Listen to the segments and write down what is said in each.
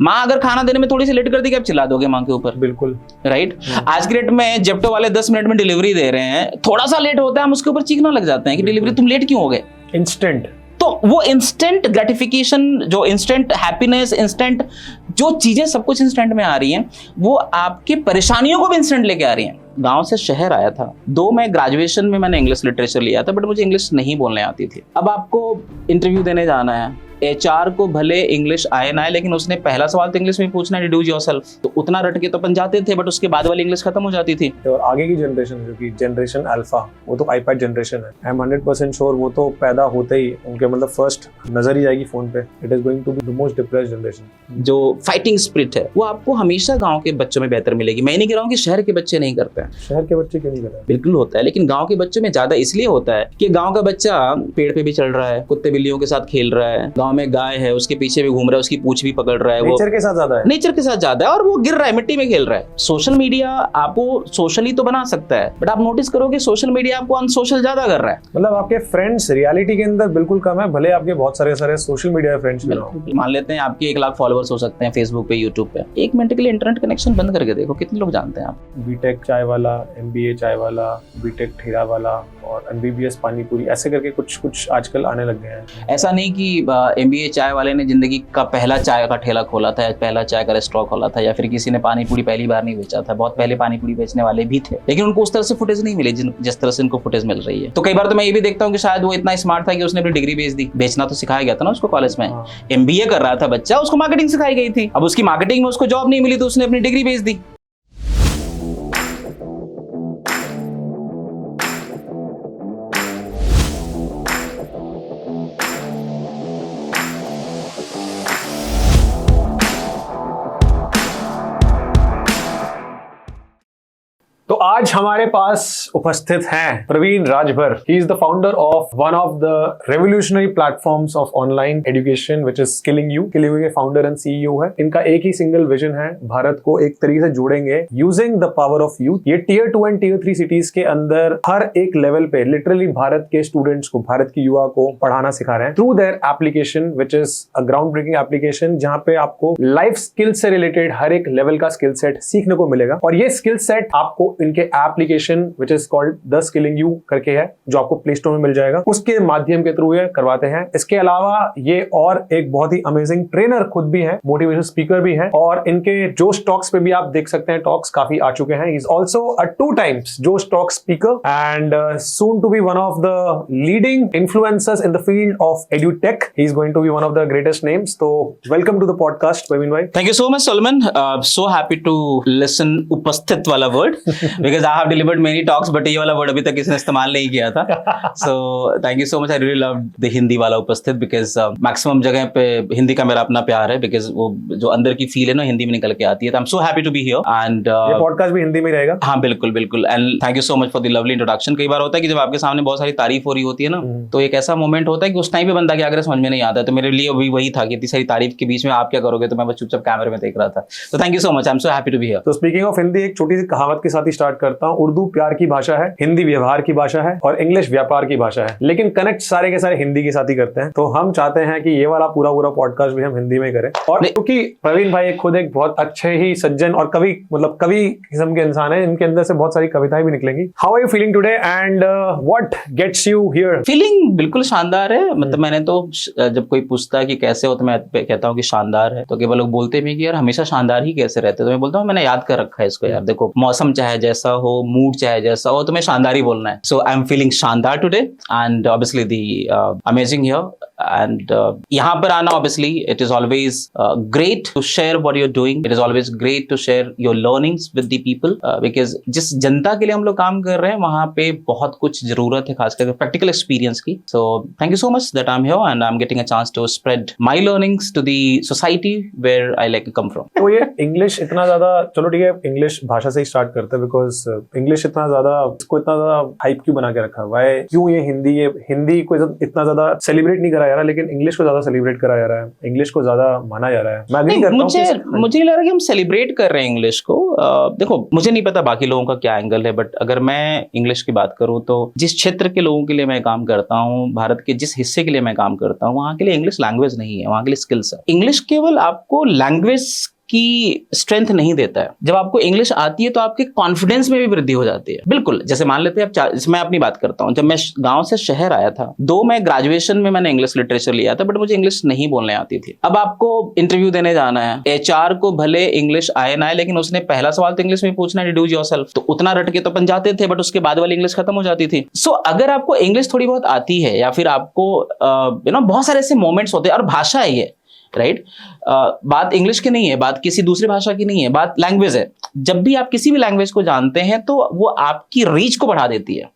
माँ अगर खाना देने में थोड़ी सी लेट कर दी क्या आप चिल्ला दोगे माँ के ऊपर? बिल्कुल राइट। आज के डेट में जेप्टो वाले 10 मिनट में डिलीवरी दे रहे हैं, थोड़ा सा लेट होता है हम उसके ऊपर चीखना लग जाते हैं कि डिलीवरी तुम लेट क्यों हो गए। इंस्टेंट, तो वो इंस्टेंट ग्रेटिफिकेशन, जो इंस्टेंट हैप्पीनेस, इंस्टेंट जो चीजें सब कुछ इंस्टेंट में आ रही हैं, वो आपकी परेशानियों को भी इंस्टेंट लेके आ रही हैं। गांव से शहर आया था, मैं ग्रेजुएशन में मैंने इंग्लिश लिटरेचर लिया था, बट मुझे इंग्लिश नहीं बोलने आती थी। अब आपको इंटरव्यू देने जाना है, एचआर को भले इंग्लिश आए ना आए, लेकिन उसने पहला सवाल तो इंग्लिश में पूछना है, डू योरसेल्फ। तो उतना रट के तो अपन जाते थे, बट उसके बाद वाली इंग्लिश खत्म हो जाती थी। और आगे की जनरेशन जो कि जनरेशन अल्फा, वो तो आईपैड जनरेशन है। आई एम 100% श्योर वो तो पैदा होते ही उनके मतलब फर्स्ट नजर ही जाएगी फोन पे। It is going to be the most depressed generation. जो फाइटिंग स्पिरिट है वो आपको हमेशा गांव के बच्चों में बेहतर मिलेगी। मैं नहीं कह रहा हूँ कि शहर के बच्चे नहीं करते हैं, शहर के बच्चे क्यों नहीं कर रहे? बिल्कुल होता है, लेकिन गांव के बच्चों में ज्यादा इसलिए होता है कि गांव का बच्चा पेड़ पे भी चढ़ रहा है, कुत्ते बिल्लियों के साथ खेल रहा है, गांव में गाय है उसके पीछे भी घूम रहा है, उसकी पूंछ भी पकड़ रहा है, नेचर के साथ ज्यादा है, नेचर के साथ ज्यादा है, और वो गिर रहा है, मिट्टी में खेल रहा है। सोशल मीडिया आपको सोशली तो बना सकता है, बट आप नोटिस करोगे सोशल मीडिया आपको अनसोशल ज्यादा कर रहा है। मतलब आपके फ्रेंड्स रियलिटी के अंदर बिल्कुल कम है, भले आपके बहुत सारे सोशल मीडिया फ्रेंड्स भी हो। मान लेते हैं आपके 1 लाख फॉलोअर्स हो सकते हैं फेसबुक पे, यूट्यूब पे। 1 मिनट के लिए इंटरनेट कनेक्शन बंद करके देखो कितने लोग जानते हैं आप। बीटेक चाय वाला, एमबीए चाय वाला, बीटेक ठेला वाला और एमबीबीएस पानीपुरी, ऐसे करके कुछ आजकल आने लग गए हैं। ऐसा नहीं कि एमबीए चाय वाले ने जिंदगी का पहला चाय का ठेला खोला था, पहला चाय का रेस्टोरेंट खोला था, या फिर किसी ने पानी पूरी पहली बार नहीं बेचा था। बहुत पहले पानी पूरी बेचने वाले भी थे, लेकिन उनको उस तरह से फुटेज नहीं मिली जिस तरह से इनको फुटेज मिल रही है। तो कई बार तो मैं ये भी देखता हूँ कि शायद वो इतना स्मार्ट था कि उसने अपनी डिग्री बेच दी। बेचना तो सिखाया गया था ना उसको कॉलेज में। एमबीए कर रहा था बच्चा, उसको मार्केटिंग सिखाई गई थी। अब उसकी मार्केटिंग में उसको जॉब नहीं मिली तो उसने अपनी डिग्री बेच दी। तो आज हमारे पास उपस्थित हैं Praveen Rajbhar. He is the founder of one of the revolutionary platforms of online education which is skilling you. Skilling you के फाउंडर एंड सीईओ है। इनका एक ही सिंगल विजन है, भारत को एक तरीके से जोड़ेंगे using the power of youth. ये टियर 2 एंड टियर 3 सिटीज के अंदर हर एक लेवल पे लिटरली भारत के स्टूडेंट्स को, भारत की युवा को पढ़ाना सिखा रहे हैं through their application which is a ground breaking application, जहां पे आपको लाइफ स्किल से रिलेटेड हर एक लेवल का स्किल सेट सीखने को मिलेगा। और ये स्किल सेट आपको इनके application which is called the skilling you करके है, जो आपको प्ले स्टोर में मिल जाएगा, उसके माध्यम के थ्रू ये करवाते हैं। इसके अलावा ये और एक बहुत ही अमेजिंग ट्रेनर खुद भी है, मोटिवेशनल स्पीकर भी है, और इनके जोश टॉक्स पे भी आप देख सकते हैं, टॉक्स काफी आ चुके हैं। Is also a 2 times Josh talk speaker and soon to be one of the leading influencers in the field of edutech. He is going to be one of the greatest names. तो welcome to the podcast Praveen भाई। Thank you so much, Solomon. So happy to listen उपस्थित वाला word because I have delivered many talks, but ये वाला word अभी तक किसी ने इस्तेमाल नहीं किया था। So thank you so much. I really loved the Hindi वाला उपस्थित because maximum जगह पे हिंदी का मेरा अपना प्यार है, because वो जो अंदर की फील है ना हिंदी में निकल के आती है। तो I'm so happy to be here and ये पॉडकास्ट भी हिंदी में रहेगा। हाँ बिल्कुल बिल्कुल। And thank you so much for the lovely introduction. कई बार होता है कि जब आपके सामने बहुत सारी तारीफ हो रही होती है ना, तो एक ऐसा मोमेंट होता है कि उस टाइम पे बंदा क्या करे समझ में नहीं आता है। तो मेरे लिए भी वही था कि इतनी सारी तारीफ के बीच में आप क्या करोगे, तो मैं बस चुपचाप कैमरे में देख रहा था। तो thank you so much, I am so happy to be here. तो स्पीकिंग ऑफ हिंदी, एक छोटी सी कहावत के साथ ही स्टार्ट करता हूँ। उर्दू प्यार की भाषा है, हिंदी व्यवहार की भाषा है और इंग्लिश व्यापार की भाषा है, लेकिन कनेक्ट सारे के सारे हिंदी के साथ ही करते हैं। तो हम चाहते हैं कि ये वाला पूरा पॉडकास्ट भी हम हिंदी में करें। और क्योंकि प्रवीण भाई खुद एक बहुत अच्छे ही सज्जन और कवि, मतलब कवि किस्म के इंसान है, इनके अंदर से बहुत सारी कविताएं भी निकलेंगी। How are you feeling today and what gets you here? Feeling बिल्कुल शानदार है। मतलब मैंने तो जब कोई पूछता है कि कैसे हो, तो मैं कहता हूँ कि शानदार है। तो केवल लोग बोलते भी कि यार हमेशा शानदार ही कैसे रहते, तो मैं बोलता हूँ मैंने याद कर रखा है इसको यार। देखो मौसम चाहे जैसा हो, मूड चाहे जैसा हो, तुम्हें शानदार ही बोलना है। सो आई एम फीलिंग शानदार today and obviously the amazing here. And यहाँ पर आना obviously it is always great to share what you are doing. It is always great to share your learnings with the people, because जिस जनता के लिए हम लोग काम कर रहे हैं वहां पे बहुत कुछ जरूरत है, खासकर प्रैक्टिकल एक्सपीरियंस की। So thank you so much that I am here and I am getting a chance to spread my learnings to the society where I like to come from. तो ये इंग्लिश इतना ज्यादा, चलो ठीक है English भाषा से ही स्टार्ट करते हैं, बिकॉज इंग्लिश इतना ज्यादा, इसको इतना ज्यादा हाइप क्यों बना के रखा है? क्यों ये हिंदी को इतना ज्यादा सेलिब्रेट नहीं कराया जा रहा है, लेकिन इंग्लिश को ज्यादा सेलिब्रेट करा जा रहा है, इंग्लिश को ज्यादा माना जा रहा है। मैं agree नहीं, करता हूं मुझे नहीं लग रहा कि हम सेलिब्रेट कर रहे हैं इंग्लिश को। देखो, मुझे नहीं पता बाकी लोगों का क्या एंगल है, बट अगर मैं इंग्लिश की बात करूं तो जिस क्षेत्र के लोगों के लिए मैं काम करता हूं, भारत के जिस हिस्से के लिए मैं काम करता हूं, वहां के लिए इंग्लिश लैंग्वेज नहीं है, वहां के लिए स्किल्स है। इंग्लिश केवल आपको लैंग्वेज की स्ट्रेंथ नहीं देता है। जब आपको इंग्लिश आती है तो आपके कॉन्फिडेंस में भी वृद्धि हो जाती है। बिल्कुल, जैसे मान लेते हैं अब मैं अपनी बात करता हूं, जब मैं गांव से शहर आया था, मैं ग्रेजुएशन में मैंने इंग्लिश लिटरेचर लिया था, बट मुझे इंग्लिश नहीं बोलने आती थी। अब आपको इंटरव्यू देने जाना है, एचआर को भले इंग्लिश आए ना आए, लेकिन उसने पहला सवाल तो इंग्लिश में पूछना है, इंट्रोड्यूस योरसेल्फ, तो उतना रट के तो अपन जाते थे, बट उसके बाद वाली इंग्लिश खत्म हो जाती थी। सो अगर आपको इंग्लिश थोड़ी बहुत आती है, या फिर आपको बहुत सारे ऐसे मोमेंट्स होते हैं, और भाषा है ये, राइट, बात इंग्लिश की नहीं है, बात किसी दूसरी भाषा की नहीं है, बात लैंग्वेज है। जब भी आप किसी भी लैंग्वेज को जानते हैं तो वो आपकी रीच को बढ़ा देती है,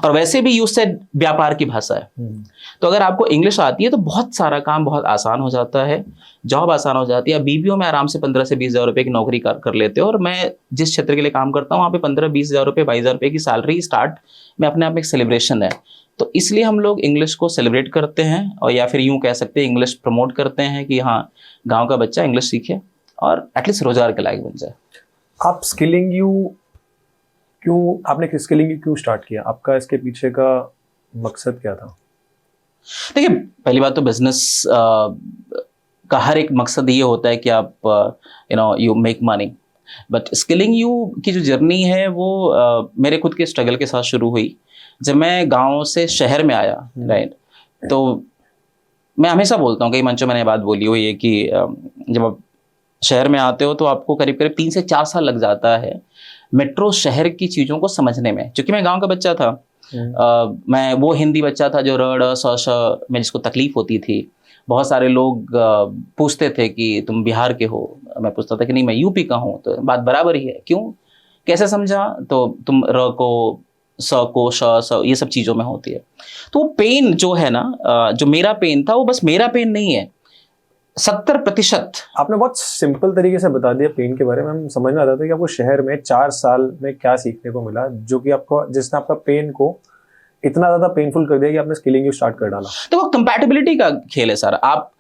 और वैसे भी यूज से व्यापार की भाषा है। तो अगर आपको इंग्लिश आती है तो बहुत सारा काम बहुत आसान हो जाता है, जॉब आसान हो जाती है। बीपीओ में आराम से 15 से 20 हज़ार रुपए की नौकरी कर लेते हो, और मैं जिस क्षेत्र के लिए काम करता हूँ वहाँ पे 15-20 हज़ार रुपए, 22 हज़ार रुपए की सैलरी स्टार्ट में अपने आप में एक सेलिब्रेशन है। तो इसलिए हम लोग इंग्लिश को सेलिब्रेट करते हैं, और या फिर यूं कह सकते हैं इंग्लिश प्रमोट करते हैं कि हाँ, गांव का बच्चा इंग्लिश सीखे और एटलीस्ट रोजगार के लायक बन जाए। आप आपने स्किलिंग यू क्यों स्टार्ट किया? आपका इसके पीछे का मकसद क्या था? देखिए, पहली बात तो बिजनेस का हर एक मकसद ये होता है कि आप you make money, but skilling you की जो जर्नी है वो मेरे खुद के स्ट्रगल के साथ शुरू हुई। जब मैं गांव से शहर में आया, राइट, तो मैं हमेशा बोलता हूँ, कई मंचों में मैंने बात बोली हुई है कि जब आप शहर में आते हो तो आपको करीब करीब 3 से 4 साल लग जाता है मेट्रो शहर की चीज़ों को समझने में। क्योंकि मैं गांव का बच्चा था, मैं वो हिंदी बच्चा था जो र स श में जिसको तकलीफ होती थी। बहुत सारे लोग पूछते थे कि तुम बिहार के हो, मैं पूछता था कि नहीं, मैं यूपी का हूँ, तो बात बराबर ही है। क्यों, कैसे समझा? तो तुम र को, स को, श ये सब चीज़ों में होती है। तो वो पेन जो है ना, जो मेरा पेन था, वो बस मेरा पेन नहीं है, 70%। आपने बहुत सिंपल तरीके से बता दिया पेन के बारे में। हम समझना चाहते थे कि आपको शहर में 4 साल में क्या सीखने को मिला, जो कि आपको, जिसने आपका पेन को इतना ज्यादा पेनफुल कर दिया कि आपने स्किलिंग यू स्टार्ट कर डाला। तो वो कंपैटिबिलिटी का खेल है सर। आप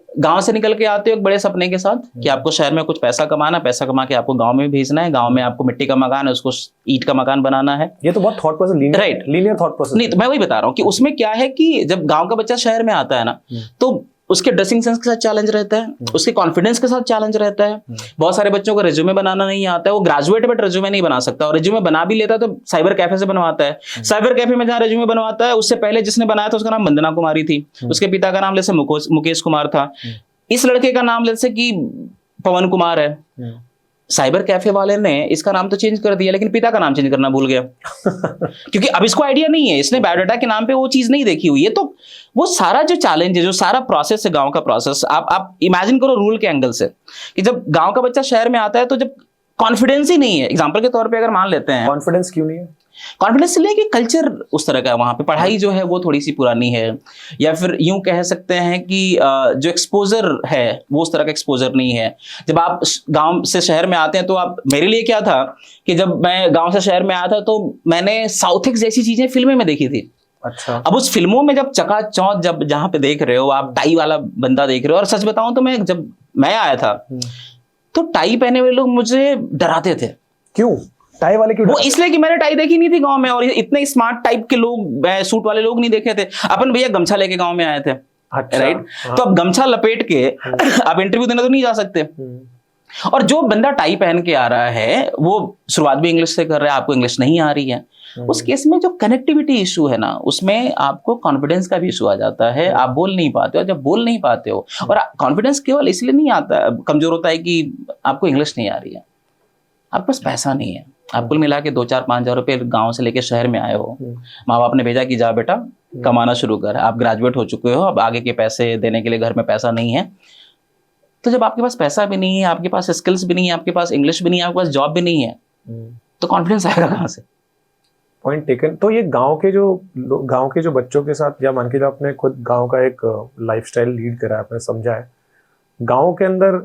गांव से निकल के आते हो एक बड़े सपने के साथ कि आपको शहर में कुछ पैसा कमाना, पैसा कमा के आपको गांव में भेजना है, गांव में आपको मिट्टी का मकान है, उसको ईंट का मकान बनाना है। ये तो बहुत thought process, right, linear thought process. नहीं, तो मैं वही बता रहा हूँ कि उसमें क्या है कि जब गांव का बच्चा शहर में आता है ना, तो उसके ड्रेसिंग सेंस के साथ चैलेंज रहता है, उसके कॉन्फिडेंस के साथ चैलेंज रहता है। बहुत सारे बच्चों को रिज्यूमे बनाना नहीं आता है, वो ग्रेजुएट बट रिज्यूमे नहीं बना सकता, और रिज्यूमे बना भी लेता है तो साइबर कैफे से बनवाता है। साइबर कैफे में जहाँ रिज्यूमे बनवाता है, उससे पहले जिसने बनाया था उसका नाम वंदना कुमारी थी, उसके पिता का नाम जैसे मुकेश कुमार था, इस लड़के का नाम जैसे कि पवन कुमार है। साइबर कैफे वाले ने इसका नाम तो चेंज कर दिया, लेकिन पिता का नाम चेंज करना भूल गया क्योंकि अब इसको आइडिया नहीं है, इसने बायोडाटा के नाम पे वो चीज नहीं देखी हुई है। तो वो सारा जो चैलेंज है, जो सारा प्रोसेस है गांव का प्रोसेस, आप इमेजिन करो रूल के एंगल से कि जब गांव का बच्चा शहर में आता है तो जब कॉन्फिडेंस ही नहीं है, एग्जांपल के तौर पे अगर मान लेते हैं, कॉन्फिडेंस क्यों नहीं है? कॉन्फिडेंस इसलिए कि कल्चर उस तरह का है वहाँ पे, पढ़ाई जो है वो थोड़ी सी पुरानी है, या फिर यूं कह सकते हैं कि जो एक्सपोजर है वो उस तरह का एक्सपोजर नहीं है। जब आप गांव से शहर में आते हैं तो आप, मेरे लिए क्या था कि जब मैं गांव से शहर में आया था तो मैंने साउथिक जैसी चीजें फिल्में में देखी थी। अच्छा। अब उस फिल्मों में जब चकाचौंध, जब जहाँ पे देख रहे हो आप टाई वाला बंदा देख रहे हो, और सच बताऊं तो जब मैं आया था तो टाई पहने हुए लोग मुझे डराते थे। क्यों टाई वाले क्यों? वो इसलिए कि मैंने टाई देखी नहीं थी गांव में, और इतने स्मार्ट टाइप के लोग, सूट वाले लोग नहीं देखे थे। अपन भैया गमछा लेके गांव में आए थे, अच्छा, राइट। तो अब गमछा लपेट के आप इंटरव्यू देने तो नहीं जा सकते, और जो बंदा टाई पहन के आ रहा है वो शुरुआत भी इंग्लिश से कर रहा है, आपको इंग्लिश नहीं आ रही है, उस केस में जो कनेक्टिविटी इशू है ना, उसमें आपको कॉन्फिडेंस का भी इशू आ जाता है, आप बोल नहीं पाते हो। जब बोल नहीं पाते हो, और कॉन्फिडेंस केवल इसलिए नहीं आता, कमजोर होता है कि आपको इंग्लिश नहीं आ रही है, आपके पास पैसा नहीं है। आप कुल मिला के 2-4-5 हज़ार रुपये गाँव से लेके शहर में आए हो, माँ बाप ने भेजा कि जा बेटा कमाना शुरू कर, आप ग्रेजुएट हो चुके हो, अब आगे के पैसे देने के लिए घर में पैसा नहीं है। तो जब आपके पास पैसा भी नहीं है, आपके पास स्किल्स भी नहीं है, आपके पास इंग्लिश भी नहीं है, आपके पास जॉब भी नहीं है, तो कॉन्फिडेंस आएगा कहाँ से? Point taken. तो ये गांव के जो बच्चों के साथ, या मान के जो आपने खुद गांव का एक लाइफस्टाइल लीड करा है, आपने समझा है, गांव के अंदर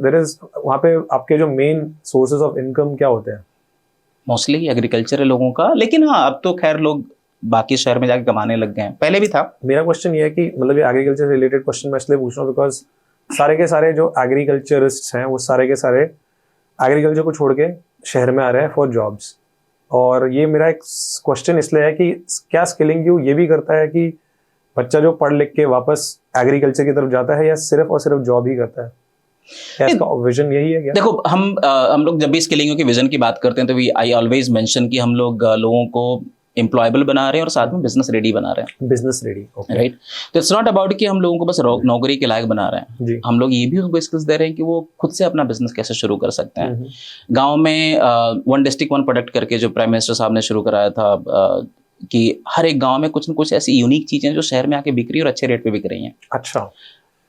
वहाँ पे आपके जो मेन सोर्सेज ऑफ इनकम क्या होते हैं? मोस्टली एग्रीकल्चर है लोगों का, लेकिन हाँ अब तो खैर लोग बाकी शहर में जाके कमाने लग गए हैं, पहले भी था। मेरा क्वेश्चन ये है कि मतलब ये एग्रीकल्चर से रिलेटेड क्वेश्चन मैं इसलिए पूछ रहा हूँ बिकॉज सारे के सारे जो एग्रीकल्चरिस्ट हैं वो सारे के सारे एग्रीकल्चर को छोड़ के शहर में आ रहे हैं फॉर जॉब्स। और ये मेरा एक क्वेश्चन इसलिए है कि क्या स्किलिंग यू ये भी करता है कि बच्चा जो पढ़ लिख के वापस एग्रीकल्चर की तरफ जाता है या सिर्फ और सिर्फ जॉब ही करता है? क्या इसका विजन यही है क्या? देखो हम लोग जब भी स्किलिंग के विजन की बात करते हैं तो आई ऑलवेज मेंशन कि हम लोग लोगों को एम्प्लॉयबल बना रहे हैं और साथ में बिजनेस रेडी बना रहे हैं। Business ready, right. तो इट्स नॉट अबाउट कि हम लोगों को बस नौकरी के लायक बना रहे हैं जी। हम लोग ये भी उनको स्किल्स दे रहे हैं कि वो खुद से अपना बिजनेस कैसे शुरू कर सकते हैं। गांव में वन डिस्ट्रिक्ट वन प्रोडक्ट करके जो प्राइम मिनिस्टर साहब ने शुरू कराया था कि हर एक गांव में कुछ न कुछ ऐसी यूनिक चीजें जो शहर में आके बिक रही है और अच्छे रेट पे बिक रही हैं। अच्छा।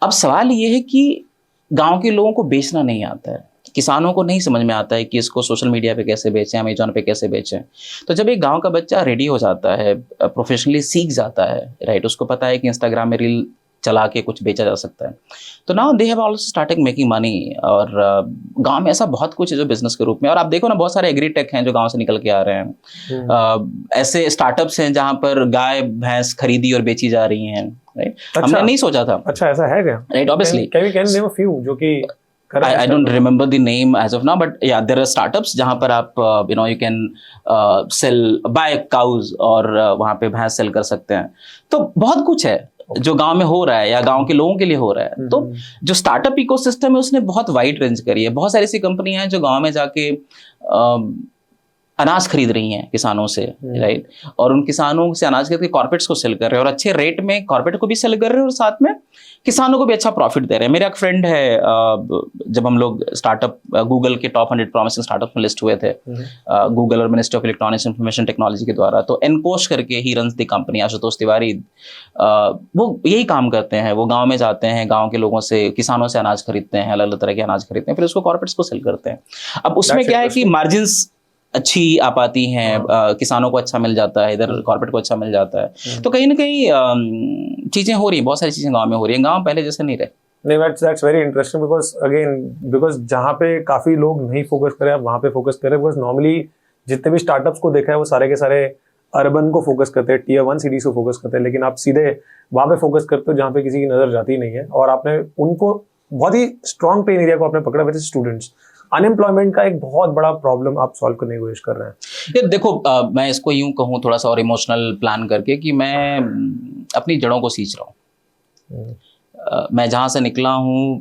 अब सवाल ये है कि गांव के लोगों को बेचना नहीं आता है, किसानों को नहीं समझ में आता है कि इसको सोशल मीडिया पे कैसे बेचें, अमेजोन पे कैसे बेचें। तो जब एक गांव का बच्चा रेडी हो जाता है, प्रोफेशनली सीख जाता है, राइट, उसको पता है कि इंस्टाग्राम में रील चला के कुछ बेचा जा सकता है, तो now they have also started making money. और गांव में ऐसा बहुत कुछ है जो बिजनेस के रूप में, और आप देखो ना बहुत सारे एग्री टेक हैं जो गांव से निकल के आ रहे हैं। ऐसे स्टार्टअप्स हैं जहां पर गाय भैंस खरीदी और बेची जा रही हैं, राइट। हमने नहीं सोचा था। अच्छा, ऐसा है क्या? Right, obviously. Can you name a few जो कि I don't remember the name as of now, but yeah, there are startups जहाँ पर आप you can buy cows और वहाँ पे भैंस सेल कर सकते हैं। तो बहुत कुछ है जो गांव में हो रहा है या गांव के लोगों के लिए हो रहा है। तो जो स्टार्टअप इकोसिस्टम है उसने बहुत वाइड रेंज करी है। बहुत सारी ऐसी कंपनियां हैं जो गांव में जाके अनाज खरीद रही हैं किसानों से, राइट, और उन किसानों से अनाज खरीद के कॉर्पोरेट्स को सेल कर रहे हैं और अच्छे रेट में कॉर्पोरेट को भी सेल कर रहे हैं और साथ में किसानों को भी अच्छा प्रॉफिट दे रहे हैं। मेरा एक फ्रेंड है, जब हम लोग स्टार्टअप गूगल के टॉप 100 प्रॉमिसिंग स्टार्टअप में लिस्ट हुए थे गूगल और ministry of electronics information technology के द्वारा, तो एनकोश करके he runs the company, Ashutosh Tiwari, वो यही काम करते हैं। वो गाँव में जाते हैं, गाँव के लोगों से, किसानों से अनाज खरीदते हैं, अलग अलग तरह के अनाज खरीदते हैं, फिर उसको कॉर्पोरेट्स को सेल करते हैं। अब उसमें क्या है कि मार्जिन्स अच्छी आ पाती हैं, किसानों को अच्छा मिल जाता है, इधर कॉर्पोरेट को अच्छा मिल जाता है। तो कहीं ना कहीं चीजें हो रही हैं, बहुत सारी चीजें गांव में हो रही हैं। गांव पहले जैसे नहीं रहे। नहीं, that's very interesting because जहाँ पे काफी लोग नहीं फोकस करें, आप वहाँ पे फोकस करें। बिकॉज नॉर्मली जितने भी स्टार्टअप्स को देखा है वो सारे के सारे अर्बन को फोकस करते हैं, Tier 1 सिटीज को फोकस करते हैं, लेकिन आप सीधे वहाँ पे फोकस करते हो जहाँ पे किसी की नजर जाती नहीं है। और आपने उनको बहुत ही स्ट्रॉन्ग पेन एरिया को आपने पकड़ा, विच इज स्टूडेंट्स। अनएम्प्लॉयमेंट का एक बहुत बड़ा प्रॉब्लम आप सॉल्व करने की कोशिश कर रहे हैं। ये देखो, मैं इसको यूं कहूँ थोड़ा सा और इमोशनल प्लान करके कि मैं अपनी जड़ों को सींच रहा हूँ। मैं जहाँ से निकला हूँ,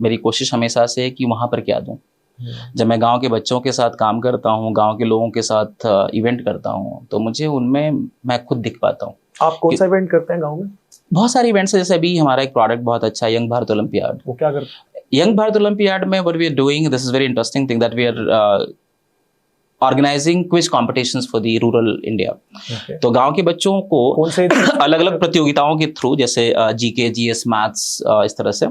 मेरी कोशिश हमेशा से है कि वहाँ पर क्या दूँ। जब मैं गांव के बच्चों के साथ काम करता हूँ, गांव के लोगों के साथ इवेंट करता हूँ, तो मुझे उनमें मैं खुद दिख पाता हूँ। आप कौन सा इवेंट करते हैं गाँव में? बहुत सारे इवेंट्स है, जैसे अभी हमारा एक प्रोडक्ट बहुत अच्छा है, यंग भारत ओलंपियाड। वो क्या करते हैं? Young Bharat Olympiad में what we are doing, this is very interesting thing that we are organizing quiz competitions for the rural India. Okay. तो गांव के बच्चों को कौन से अलग अलग प्रतियोगिताओं के थ्रू, जैसे जीके, जीएस, मैथ्स, इस तरह से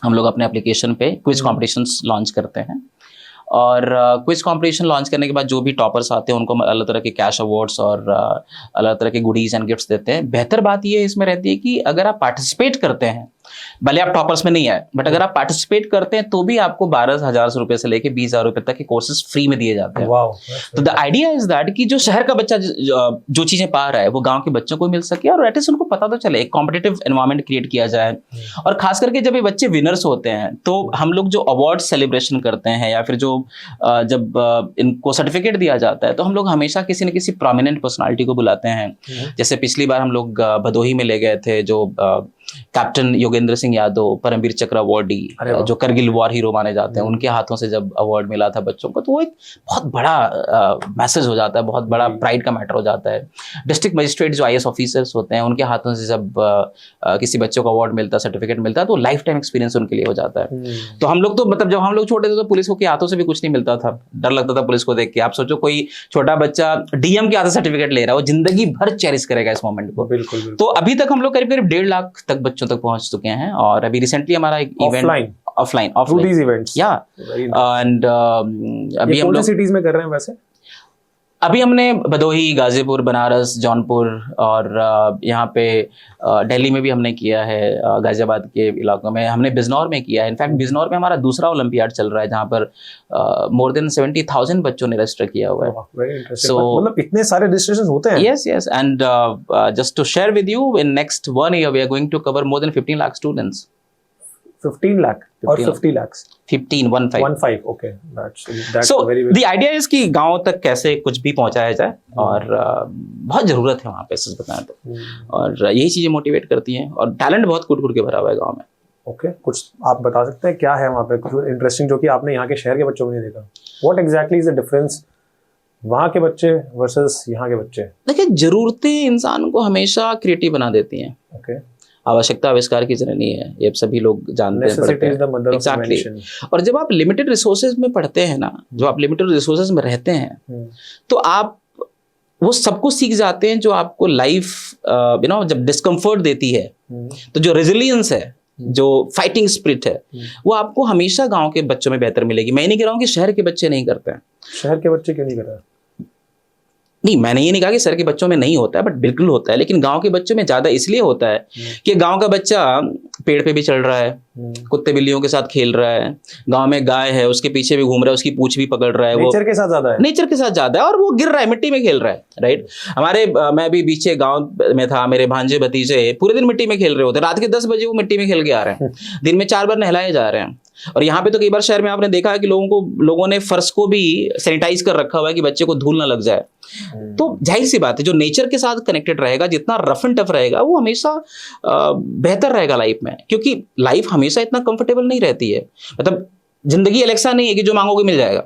हम लोग अपने एप्लीकेशन पे क्विज कॉम्पिटिशन्स लॉन्च करते हैं। और क्विज कंपटीशन लॉन्च करने के बाद जो भी टॉपर्स आते हैं उनको अलग तरह के कैश अवार्ड्स और अलग तरह के गुडीज एंड गिफ्ट्स देते हैं। बेहतर बात ये इसमें रहती है कि अगर आप पार्टिसिपेट करते हैं, भले आप टॉपर्स में नहीं आए, बट अगर आप पार्टिसिपेट करते हैं तो भी आपको 12,000 रुपए से लेके 20,000 रुपए तक के कोर्सेज फ्री में दिए जाते हैं। तो द आइडिया इज दैट कि जो शहर का बच्चा जो चीजें पा रहा है वो गांव के बच्चों को मिल सके और एटलीस्ट उनको पता तो चले, एक कॉम्पिटिटिव एनवायरनमेंट क्रिएट किया जाए। और खास करके जब ये बच्चे विनर्स होते हैं तो हम लोग जो अवार्ड सेलिब्रेशन करते हैं या फिर जो जब इनको सर्टिफिकेट दिया जाता है तो हम लोग हमेशा किसी न किसी प्रोमिनेंट पर्सनालिटी को बुलाते हैं। जैसे पिछली बार हम लोग भदोही में ले गए थे जो कैप्टन योगेंद्र सिंह यादव, परमवीर चक्र अवार्डी, जो करगिल वॉर हीरो माने जाते हैं, उनके हाथों से जब अवार्ड मिला था बच्चों को, तो वो एक बहुत बड़ा मैसेज हो जाता है, बहुत बड़ा प्राइड का मैटर हो जाता है। डिस्ट्रिक्ट मजिस्ट्रेट जो IAS ऑफिसर्स होते हैं उनके हाथों से जब किसी बच्चे को अवार्ड मिलता है, सर्टिफिकेट मिलता है, तो लाइफ टाइम एक्सपीरियंस उनके लिए हो जाता है। तो हम लोग तो मतलब जब हम लोग छोटे थे तो पुलिस के हाथों से भी कुछ नहीं मिलता था, डर लगता था पुलिस को देख के। आप सोचो कोई छोटा बच्चा DM के हाथ से सर्टिफिकेट ले रहा है, वो जिंदगी भर चेरिश करेगा इस मोमेंट को। बिल्कुल। तो अभी तक हम लोग करीब करीब 1.5 लाख तक बच्चों तक पहुंच चुके हैं। और अभी रिसेंटली हमारा एक इवेंट ऑफलाइन these events, या एंड अभी हम लोग सिटीज में कर रहे हैं। वैसे अभी हमने भदोही, गाजीपुर, बनारस, जौनपुर और यहाँ पे दिल्ली में भी हमने किया है, गाजियाबाद के इलाकों में हमने, बिजनौर में किया है। इनफैक्ट बिजनौर में हमारा दूसरा ओलंपियाड चल रहा है जहाँ पर मोर देन 70,000 बच्चों ने रजिस्टर किया हुआ है। Very interesting. मतलब इतने सारे रजिस्ट्रेशन होते हैं? Yes, yes, and just to share with you, in next 1 year we are going to cover more than 15 lakh students. 15 lakh or 50 lakhs? 15, 15. Okay, that's So very the idea is कि गाँव तक कैसे कुछ भी पहुंचाया जाए, और बहुत जरूरत है वहाँ पे, सच बताएं तो। और यही चीजें मोटिवेट करती हैं, और टैलेंट बहुत कूट-कूट के भरा हुआ है गाँव में। ओके, कुछ आप बता सकते हैं क्या है वहाँ पे कुछ इंटरेस्टिंग जो कि आपने यहाँ के शहर के बच्चों में नहीं देखा? What exactly is the difference वहाँ के बच्चे वर्सेस यहाँ के बच्चे? देखिए, जरूरतें इंसान को हमेशा क्रिएटिव बना देती हैं। ओके, आवश्यकता आविष्कार की जननी है, ये सभी लोग जानते हैं, पढ़ते हैं। Exactly. और जब आप लिमिटेड रिसोर्सेज में पढ़ते हैं ना, जब आप लिमिटेड रिसोर्सेज में रहते हैं, तो आप वो सब कुछ सीख जाते हैं जो आपको लाइफ जब डिस्कम्फर्ट देती है, तो जो रेजिलियंस है, जो फाइटिंग स्पिरिट है, वो आपको हमेशा गांव के बच्चों में बेहतर मिलेगी। मैं नहीं कह रहा हूँ कि शहर के बच्चे नहीं करते हैं। शहर के बच्चे क्यों नहीं कर रहे? नहीं, मैंने ये नहीं कहा कि शहर के बच्चों में नहीं होता है, बट बिल्कुल होता है, लेकिन गांव के बच्चों में ज्यादा इसलिए होता है कि गांव का बच्चा पेड़ पे भी चढ़ रहा है, कुत्ते बिल्लियों के साथ खेल रहा है, गांव में गाय है उसके पीछे भी घूम रहा है, उसकी पूंछ भी पकड़ रहा है, वो नेचर के साथ ज्यादा है, नेचर के साथ ज्यादा है, और वो गिर रहा है, मिट्टी में खेल रहा है, राइट। हमारे मैं भी पीछे गाँव में था, मेरे भांजे भतीजे पूरे दिन मिट्टी में खेल रहे होते, रात के 10 बजे वो मिट्टी में खेल के आ रहे हैं, दिन में 4 बार नहलाए जा रहे हैं। और यहाँ पे तो कई बार शहर में आपने देखा है कि लोगों ने फर्श को भी सैनिटाइज कर रखा हुआ है कि बच्चे को धूल ना लग जाए। तो जाहिर सी बात है, जो नेचर के साथ कनेक्टेड रहेगा, जितना रफ एंड टफ रहेगा, वो हमेशा बेहतर रहेगा लाइफ में, क्योंकि लाइफ हमेशा इतना कंफर्टेबल नहीं रहती है। मतलब जिंदगी अलेक्सा नहीं है कि जो मांगोगे मिल जाएगा,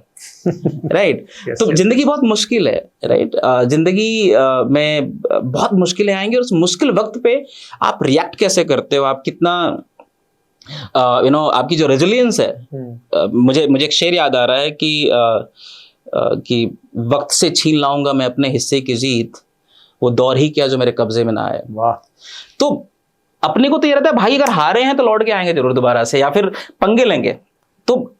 राइट। तो जिंदगी बहुत मुश्किल है, राइट। जिंदगी में बहुत मुश्किलें आएंगी, और उस मुश्किल वक्त पे आप रिएक्ट कैसे करते हो, आप कितना आपकी जो रेजिलियंस है। मुझे एक शेर याद आ रहा है कि वक्त से छीन लाऊंगा मैं अपने हिस्से की जीत, वो दौर ही क्या जो मेरे कब्जे में ना आए। वाह। तो अपने को तो ये रहता है भाई, अगर हारे हैं तो लौट के आएंगे जरूर दोबारा से, या फिर पंगे लेंगे। तो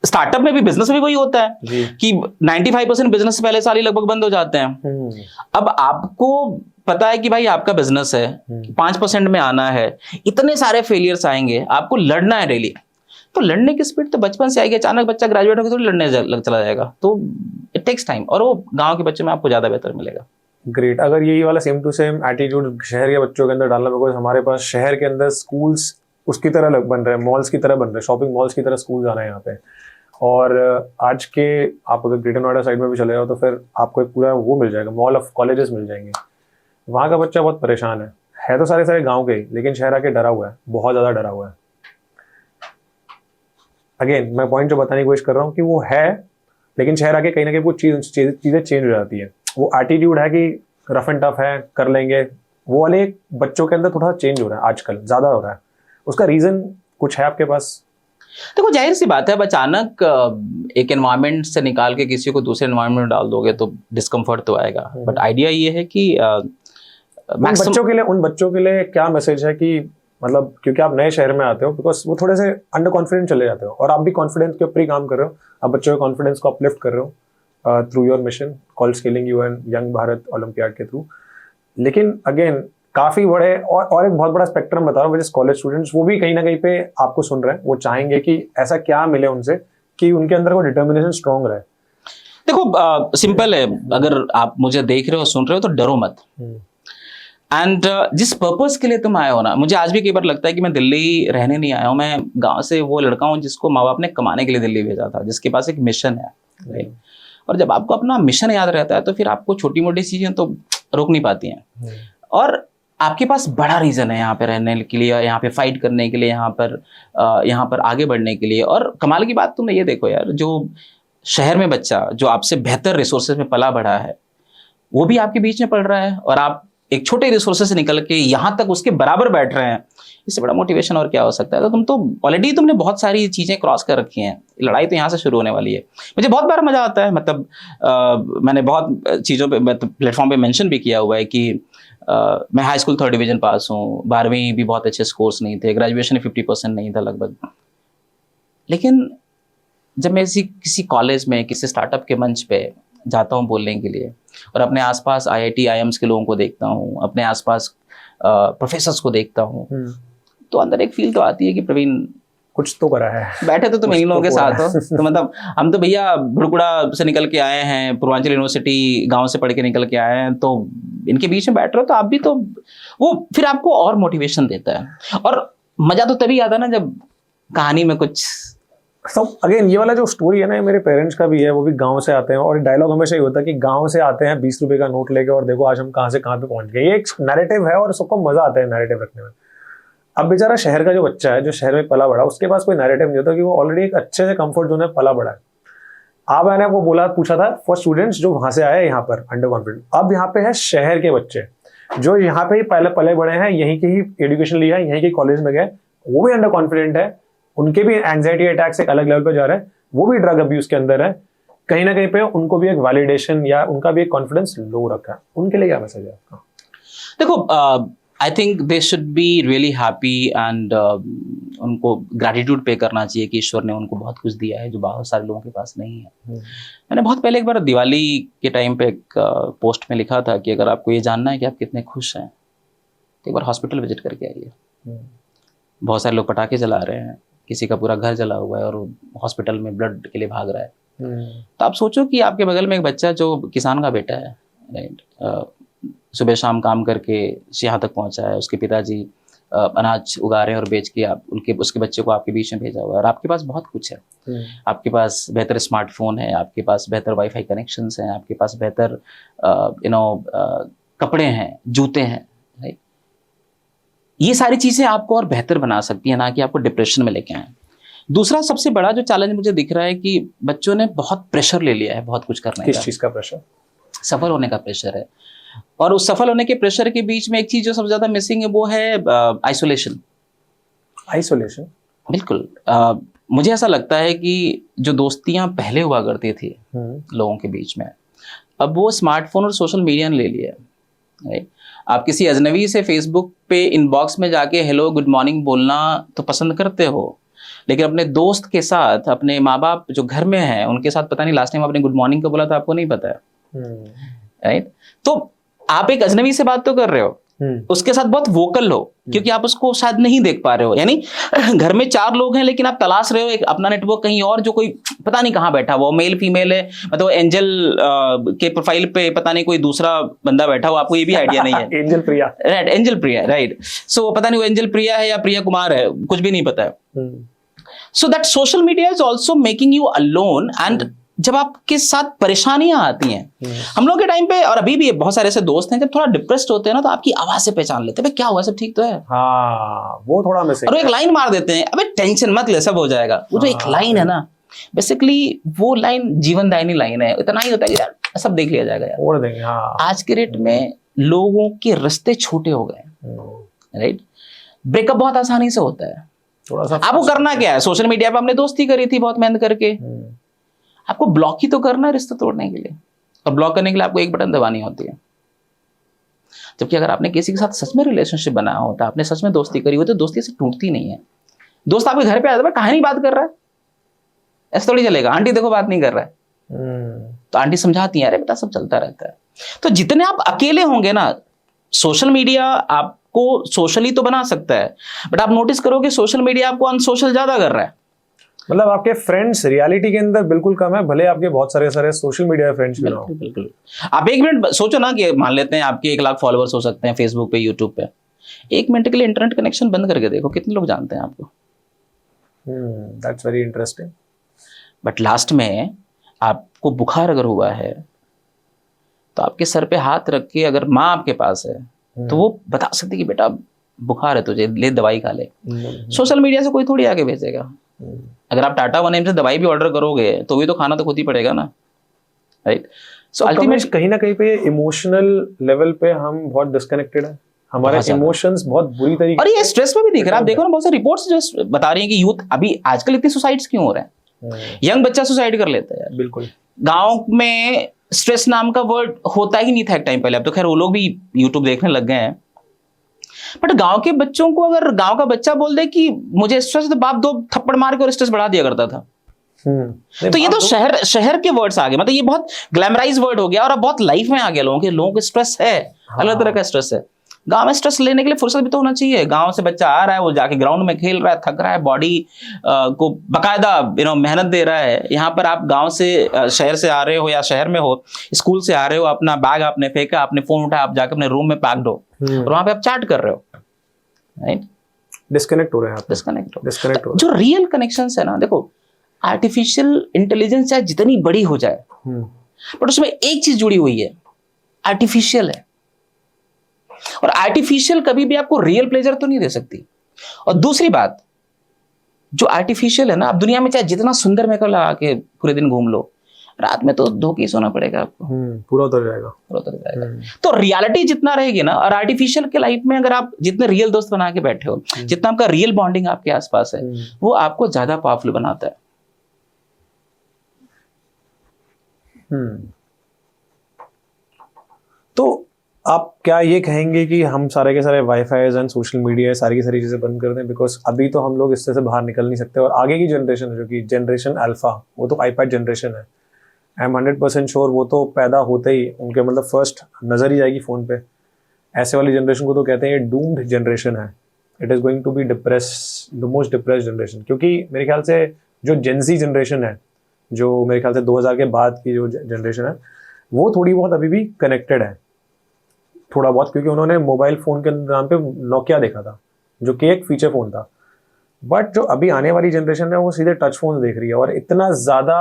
स्टार्टअप में भी, बिजनेस में भी वही होता है कि 95% बिजनेस पहले साल ही लगभग बंद हो जाते हैं। अब आपको पता है कि भाई आपका बिजनेस है, 5% में आना है, इतने सारे फेलियर्स आएंगे, आपको लड़ना है डेली। तो लड़ने की स्पीड तो बचपन से आएगी, अचानक बच्चा ग्रेजुएट होकर थोड़ी लड़ने चला जाएगा। तो इट टेक्स टाइम, और वो गांव के बच्चे में आपको ज्यादा बेहतर मिलेगा। ग्रेट। अगर यही वाला सेम टू सेम एटीट्यूड शहर के बच्चों के अंदर डालना, बिकॉज हमारे पास शहर के अंदर स्कूल्स उसकी तरह बन रहे हैं, मॉल्स की तरह बन रहे हैं, शॉपिंग मॉल्स की तरह स्कूल जाना है यहाँ पे। और आज के आप अगर ग्रेटर नोएडा साइड में भी चले जाओ तो फिर आपको एक पूरा वो मिल जाएगा, मॉल ऑफ कॉलेजेस मिल जाएंगे। वहाँ का बच्चा बहुत परेशान है तो सारे गाँव के ही, लेकिन शहर आके डरा हुआ है, बहुत ज़्यादा डरा हुआ है। अगेन मैं पॉइंट जो बताने की कोशिश कर रहा हूँ कि वो है, लेकिन शहर आके कहीं ना कहीं वो चीज़ें चेंज हो जाती है। वो एटीट्यूड है कि रफ एंड टफ है, कर लेंगे, वो वाले बच्चों के अंदर थोड़ा चेंज हो रहा है, आजकल ज़्यादा हो रहा है। उसका रीज़न कुछ है आपके पास? देखो, जाहिर सी बात है, अब अचानक एक एनवायरनमेंट से निकाल के किसी को दूसरे एनवायरनमेंट में डाल दोगे तो डिस्कम्फर्ट तो आएगा। बट आइडिया ये है कि उन बच्चों के लिए क्या मैसेज है कि मतलब, क्योंकि आप नए शहर में आते हो, बिकॉज वो थोड़े से अंडर कॉन्फिडेंट चले जाते हो, और आप भी कॉन्फिडेंस के ऊपर ही काम कर रहे हो, आप बच्चों के कॉन्फिडेंस को अपलिफ्ट कर रहे हो through your mission called scaling you and young Bharat olympiad के थ्रू। लेकिन अगेन काफी बड़े और एक बहुत बड़ा स्पेक्ट्रम बता रहा हूँ, कॉलेज स्टूडेंट्स वो भी कहीं ना कहीं पे आपको सुन रहे हैं, वो चाहेंगे कि ऐसा क्या मिले उनसे कि उनके अंदर वो डिटर्मिनेशन स्ट्रांग रहे। देखो, सिंपल है, अगर आप मुझे देख रहे हो, सुन रहे हो, तो डरो मत। एंड जिस पर्पस के लिए तुम आए हो ना, मुझे आज भी कई बार लगता है कि मैं दिल्ली रहने नहीं आया हूँ, मैं गांव से वो लड़का हूँ जिसको माँ बाप ने कमाने के लिए दिल्ली भेजा था, जिसके पास एक मिशन है, राइट। और जब आपको अपना मिशन याद रहता है तो फिर आपको छोटी मोटी चीजें तो रोक नहीं पाती हैं। और आपके पास बड़ा रीजन है यहाँ पे रहने के लिए, यहाँ पे फाइट करने के लिए, यहाँ पर आगे बढ़ने के लिए। और कमाल की बात तुम ये देखो यार, जो शहर में बच्चा जो आपसे बेहतर रिसोर्सेज में पला बढ़ा है, वो भी आपके बीच में पढ़ रहा है, और आप एक छोटे रिसोर्सेज से निकल के यहाँ तक उसके बराबर बैठ रहे हैं। इससे बड़ा मोटिवेशन और क्या हो सकता है। तो तुम तो ऑलरेडी तुमने बहुत सारी चीजें क्रॉस कर रखी हैं, लड़ाई तो यहाँ से शुरू होने वाली है। मुझे बहुत बार मजा आता है, मतलब मैंने बहुत चीज़ों पे प्लेटफॉर्म पे मेंशन भी किया हुआ है कि मैं high school 3rd division pass हूँ, 12वीं भी बहुत अच्छे स्कोर्स नहीं थे, ग्रेजुएशन 50% नहीं था लगभग। लेकिन जब मैं किसी कॉलेज में, किसी स्टार्टअप के मंच पे जाता हूँ बोलने के लिए और अपने आसपास IIT IIMs के लोगों को देखता हूँ, अपने आसपास प्रोफेसर्स को देखता हूँ, तो अंदर एक फील तो आती है कि प्रवीण कुछ तो करा है, बैठे तो तुम कुछ इन लोगों तो के हुआ साथ हो, तो मतलब हम तो भैया भुड़कुड़ा से निकल के आए हैं, पूर्वांचल यूनिवर्सिटी गांव से पढ़ के निकल के आए हैं, तो इनके बीच में बैठ रहे हो तो आप भी तो, वो फिर आपको और मोटिवेशन देता है। और मजा तो तभी आता है ना जब कहानी में कुछ। तो अगेन ये वाला जो स्टोरी है ना, ये मेरे पेरेंट्स का भी है, वो भी गांव से आते हैं, और डायलॉग हमेशा ये होता है कि गांव से आते हैं 20 रुपए का नोट लेके और देखो आज हम कहाँ से कहाँ पे पहुंच गए। ये एक नैरेटिव है और सबको मजा आता है नैरेटिव रखने में। अब बेचारा शहर का जो बच्चा है, जो शहर में पला बड़ा, उसके पास कोई नैरेटिव नहीं होता कि वो ऑलरेडी एक अच्छे से कंफर्ट जोन में पला बड़ा है। अब मैंने आपको बोला, पूछा था फॉर स्टूडेंट्स जो वहां से आए यहाँ पर अंडर कॉन्फिडेंट। अब यहाँ पे है शहर के बच्चे जो यहाँ पे ही पहले पले बड़े हैं, यहीं के ही एजुकेशन लिया है, यहीं के कॉलेज में गए, वो भी अंडर कॉन्फिडेंट है, उनके भी एंजाइटी अटैक्स एक अलग लेवल पे जा रहे हैं, वो भी ड्रग अब्यूज के अंदर है, कहीं ना कहीं पे उनको भी एक वैलिडेशन या उनका भी एक कॉन्फिडेंस लो रखा है। उनके लिए क्या मैसेज है आपका? देखो, I think they should be really happy and उनको ग्रैटिट्यूड पे करना चाहिए कि ईश्वर ने उनको बहुत कुछ दिया है जो बहुत सारे लोगों के पास नहीं है। मैंने बहुत पहले एक बार दिवाली के टाइम पे एक पोस्ट में लिखा था कि अगर आपको ये जानना है कि आप कितने खुश हैं तो एक बार हॉस्पिटल विजिट करके आइए। बहुत सारे लोग पटाखे जला रहे हैं, किसी का पूरा घर जला हुआ है और हॉस्पिटल में ब्लड के लिए भाग रहा है। तो आप सोचो कि आपके बगल में एक बच्चा जो किसान का बेटा है, राइट, सुबह शाम काम करके यहाँ तक पहुँचा है, उसके पिताजी अनाज उगा रहे हैं और बेच के आप उसके बच्चे को आपके बीच में भेजा हुआ है, और आपके पास बहुत कुछ है। आपके पास बेहतर स्मार्टफोन है, आपके पास बेहतर वाईफाई कनेक्शंस हैं, आपके पास बेहतर कपड़े हैं, जूते हैं, राइट। ये सारी चीज़ें आपको और बेहतर बना सकती हैं, ना कि आपको डिप्रेशन में लेके आए। दूसरा सबसे बड़ा जो चैलेंज मुझे दिख रहा है कि बच्चों ने बहुत प्रेशर ले लिया है बहुत कुछ करने का। किस चीज़ का प्रेशर? सफल होने का प्रेशर है, और उस सफल होने के प्रेशर के बीच में एक चीज जो सबसे ज्यादा मिसिंग है वो है आइसोलेशन। आइसोलेशन? बिल्कुल। मुझे ऐसा लगता है कि जो दोस्तियां पहले हुआ करती थी लोगों के बीच में, अब वो स्मार्टफोन और सोशल मीडिया ने ले लिया है, राइट। आप किसी अजनबी से फेसबुक पे इनबॉक्स में जाके हेलो गुड मॉर्निंग बोलना तो पसंद करते हो, लेकिन अपने दोस्त के साथ, अपने माँ बाप जो घर में हैं उनके साथ पता नहीं लास्ट टाइम आपने गुड मॉर्निंग को बोला था, आपको नहीं पता है, राइट। तो आप एक अजनबी से बात तो कर रहे हो, उसके साथ बहुत वोकल हो, क्योंकि आप उसको शायद नहीं देख पा रहे हो। यानी घर में 4 लोग हैं लेकिन आप तलाश रहे हो एक अपना नेटवर्क कहीं और, जो कोई पता नहीं कहाँ बैठा हुआ, मेल फीमेल है, मतलब एंजल के प्रोफाइल पे पता नहीं कोई दूसरा बंदा बैठा हुआ, आपको ये भी आइडिया नहीं है। एंजल प्रिया, राइट, एंजल प्रिया, राइट। सो पता नहीं वो एंजल प्रिया है या प्रिया कुमार है, कुछ भी नहीं पता है। So that social media is also making you alone, and जब आपके साथ परेशानियां आती हैं, हम लोग के टाइम पे और अभी भी बहुत सारे ऐसे दोस्त हैं, जब थोड़ा डिप्रेस्ड होते हैं ना तो आपकी आवाज से पहचान लेते हैं, क्या हुआ, सब ठीक तो है। हाँ, वो थोड़ा मिसिंग। और एक लाइन मार देते हैं, अबे टेंशन मत ले सब हो जाएगा। वो जो एक लाइन है ना, बेसिकली वो लाइन जीवनदायिनी लाइन है। इतना ही होता है कि यार सब देख लिया जाएगा यार, छोड़ देंगे। हाँ, आज के रेट में लोगों के रिश्ते छोटे हो गए, राइट। ब्रेकअप बहुत आसानी से होता है। थोड़ा सा आपको करना क्या है, सोशल मीडिया पे हमने दोस्ती करी थी बहुत मेहनत करके, आपको ब्लॉक ही तो करना है रिश्ता तोड़ने के लिए, और ब्लॉक करने के लिए आपको एक बटन दबानी होती है। जबकि अगर आपने किसी के साथ सच में रिलेशनशिप बनाया होता, आपने सच में दोस्ती करी होती, तो दोस्ती से टूटती नहीं है। दोस्त आपके घर पे आता है, कहानी बात कर रहा है, ऐसा थोड़ी चलेगा। आंटी देखो बात नहीं कर रहा है, तो आंटी समझाती है, अरे बेटा सब चलता रहता है। तो जितने आप अकेले होंगे ना, सोशल मीडिया आपको सोशली तो बना सकता है, बट आप नोटिस करोगे सोशल मीडिया आपको अनसोशल ज्यादा कर रहा है। मतलब आपके फ्रेंड्स रियलिटी के अंदर बिल्कुल कम है, भले आपके बहुत सारे सोशल मीडिया फ्रेंड्स भी हो। बिल्कुल। आप एक मिनट सोचो ना कि मान लेते हैं आपके 1 लाख फॉलोअर्स हो सकते हैं फेसबुक पे, यूट्यूब पे, 1 मिनट के लिए इंटरनेट कनेक्शन बंद करके देखो कितने लोग जानते हैं आपको। That's very interesting. But last में आपको बुखार अगर हुआ है तो आपके सर पे हाथ रख के, अगर माँ आपके पास है तो वो बता सकती कि बेटा बुखार है तुझे, ले दवाई खा ले। सोशल मीडिया से कोई थोड़ी आगे भेजेगा। अगर आप टाटा 1M से दवाई भी ऑर्डर करोगे तो भी तो खाना तो खुद ही पड़ेगा ना, राइट। सो अल्टीमेटली कहीं ना कहीं पे इमोशनल लेवल पे हम बहुत डिस्कनेक्टेड है, हमारे इमोशंस बहुत बुरी तरीके, और ये स्ट्रेस में भी दिख रहा है। आप देखो ना, बहुत सारी रिपोर्ट्स जो बता रही हैं कि यूथ अभी आजकल इतने सुसाइड्स क्यों हो रहे हैं। यंग बच्चा सुसाइड कर लेता है यार। बिल्कुल। गांव में स्ट्रेस नाम का वर्ड होता ही नहीं था एक टाइम पहले, अब तो खैर वो लोग भी यूट्यूब देखने लग गए हैं। बट गांव के बच्चों को अगर गांव का बच्चा बोल दे कि मुझे स्ट्रेस, तो बाप 2 थप्पड़ मार के और स्ट्रेस बढ़ा दिया करता था। तो ये तो शहर के वर्ड्स आ गए, मतलब ये बहुत ग्लैमराइज वर्ड हो गया और अब बहुत लाइफ में आ गया लोगों को स्ट्रेस है, अलग तरह का स्ट्रेस है। गांव में स्ट्रेस लेने के लिए फुर्सत भी तो होना चाहिए। गांव से बच्चा आ रहा है, वो जाके ग्राउंड में खेल रहा है, थक रहा है, बॉडी को बकायदा मेहनत दे रहा है। यहाँ पर आप गांव से शहर से आ रहे हो या शहर में हो, स्कूल से आ रहे हो, अपना बैग आपने फेंका, आपने फोन उठाया, आप जाके अपने रूम में पैक्ड हो और वहां पे आप चैट कर रहे हो, राइट? डिस्कनेक्ट हो रहे हैं आप, डिस्कनेक्ट डिस्कनेक्ट। जो रियल कनेक्शंस है ना, देखो आर्टिफिशियल इंटेलिजेंस चाहे जितनी बड़ी हो जाए बट उसमें एक चीज जुड़ी हुई है, आर्टिफिशियल है, और आर्टिफिशियल कभी भी आपको रियल प्लेजर तो नहीं दे सकती। और दूसरी बात, जो आर्टिफिशियल है ना, आप दुनिया में चाहे जितना सुंदर मेकअप लगा के पूरे दिन घूम लो, रात में तो धोके ही सोना पड़ेगा आपको, पूरा उतर जाएगा। तो रियलिटी जितना रहेगी ना, और आर्टिफिशियल के लाइफ में अगर आप जितने रियल दोस्त बना के बैठे हो, जितना आपका रियल बॉन्डिंग आपके आसपास है, वो आपको ज्यादा पावरफुल बनाता है। तो आप क्या ये कहेंगे कि हम सारे के सारे वाईफाई एंड सोशल मीडिया सारी की सारी चीज़ें बंद कर दें? बिकॉज अभी तो हम लोग इससे से बाहर निकल नहीं सकते, और आगे की जनरेशन है जो कि जनरेशन अल्फा, वो तो आईपैड जनरेशन है। आई एम 100% श्योर वो तो पैदा होते ही उनके मतलब फर्स्ट नज़र ही जाएगी फ़ोन पे। ऐसे वाली जनरेशन को तो कहते हैं ये डूम्ड जनरेशन है। It is going to be depress, the most depressed generation. क्योंकि मेरे ख्याल से जो जेनजी जनरेशन है, जो मेरे ख्याल से 2000 के बाद की जो जनरेशन है, वो थोड़ी बहुत अभी भी कनेक्टेड है, थोड़ा बहुत, क्योंकि उन्होंने मोबाइल फ़ोन के नाम पे नोकिया देखा था जो कि एक फीचर फ़ोन था। बट जो अभी आने वाली जनरेशन है वो सीधे टच फोन देख रही है और इतना ज़्यादा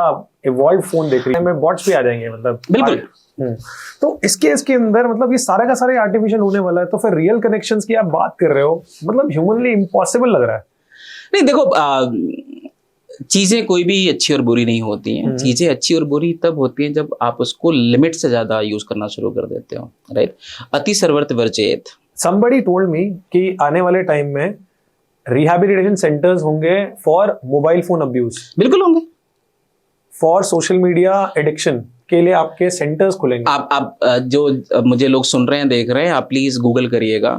इवॉल्व फ़ोन देख रही है, में बॉट्स भी आ जाएंगे मतलब। बिल्कुल। तो इसके अंदर मतलब ये सारा का सारा आर्टिफिशियल होने वाला है। तो फिर रियल कनेक्शंस की आप बात कर रहे हो, मतलब ह्यूमनली इम्पॉसिबल लग रहा है। नहीं देखो, चीजें कोई भी अच्छी और बुरी नहीं होती हैं। चीजें अच्छी और बुरी तब होती हैं जब आप उसको लिमिट से ज्यादा यूज करना शुरू कर देते हो, राइट? अति सर्वर्त वर्जेत। Somebody told me कि आने वाले टाइम में रिहैबिलिटेशन सेंटर्स होंगे फॉर मोबाइल फोन अब्यूज। बिल्कुल होंगे। फॉर सोशल मीडिया एडिक्शन के लिए आपके सेंटर्स खुलेंगे। आप जो मुझे लोग सुन रहे हैं, देख रहे हैं, आप प्लीज गूगल करिएगा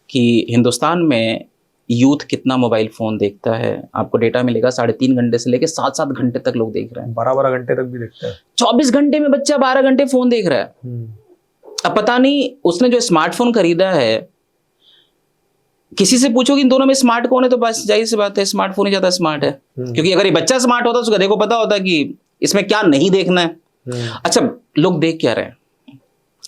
कि हिंदुस्तान में यूथ कितना मोबाइल फोन देखता है। आपको डेटा मिलेगा 3.5 घंटे से लेकर 7-7 घंटे तक लोग देख रहे हैं। 12 घंटे तक भी देखते हैं। 24 घंटे में बच्चा 12 घंटे फोन देख रहा है। अब पता नहीं उसने जो स्मार्टफोन खरीदा है, किसी से पूछो कि इन दोनों में स्मार्ट कौन है, तो बस जाहिर सी बात है स्मार्टफोन ही ज्यादा स्मार्ट है। क्योंकि अगर ये बच्चा स्मार्ट होता तो उसको देखो पता होता कि इसमें क्या नहीं देखना है। अच्छा, लोग देख क्या रहे हैं,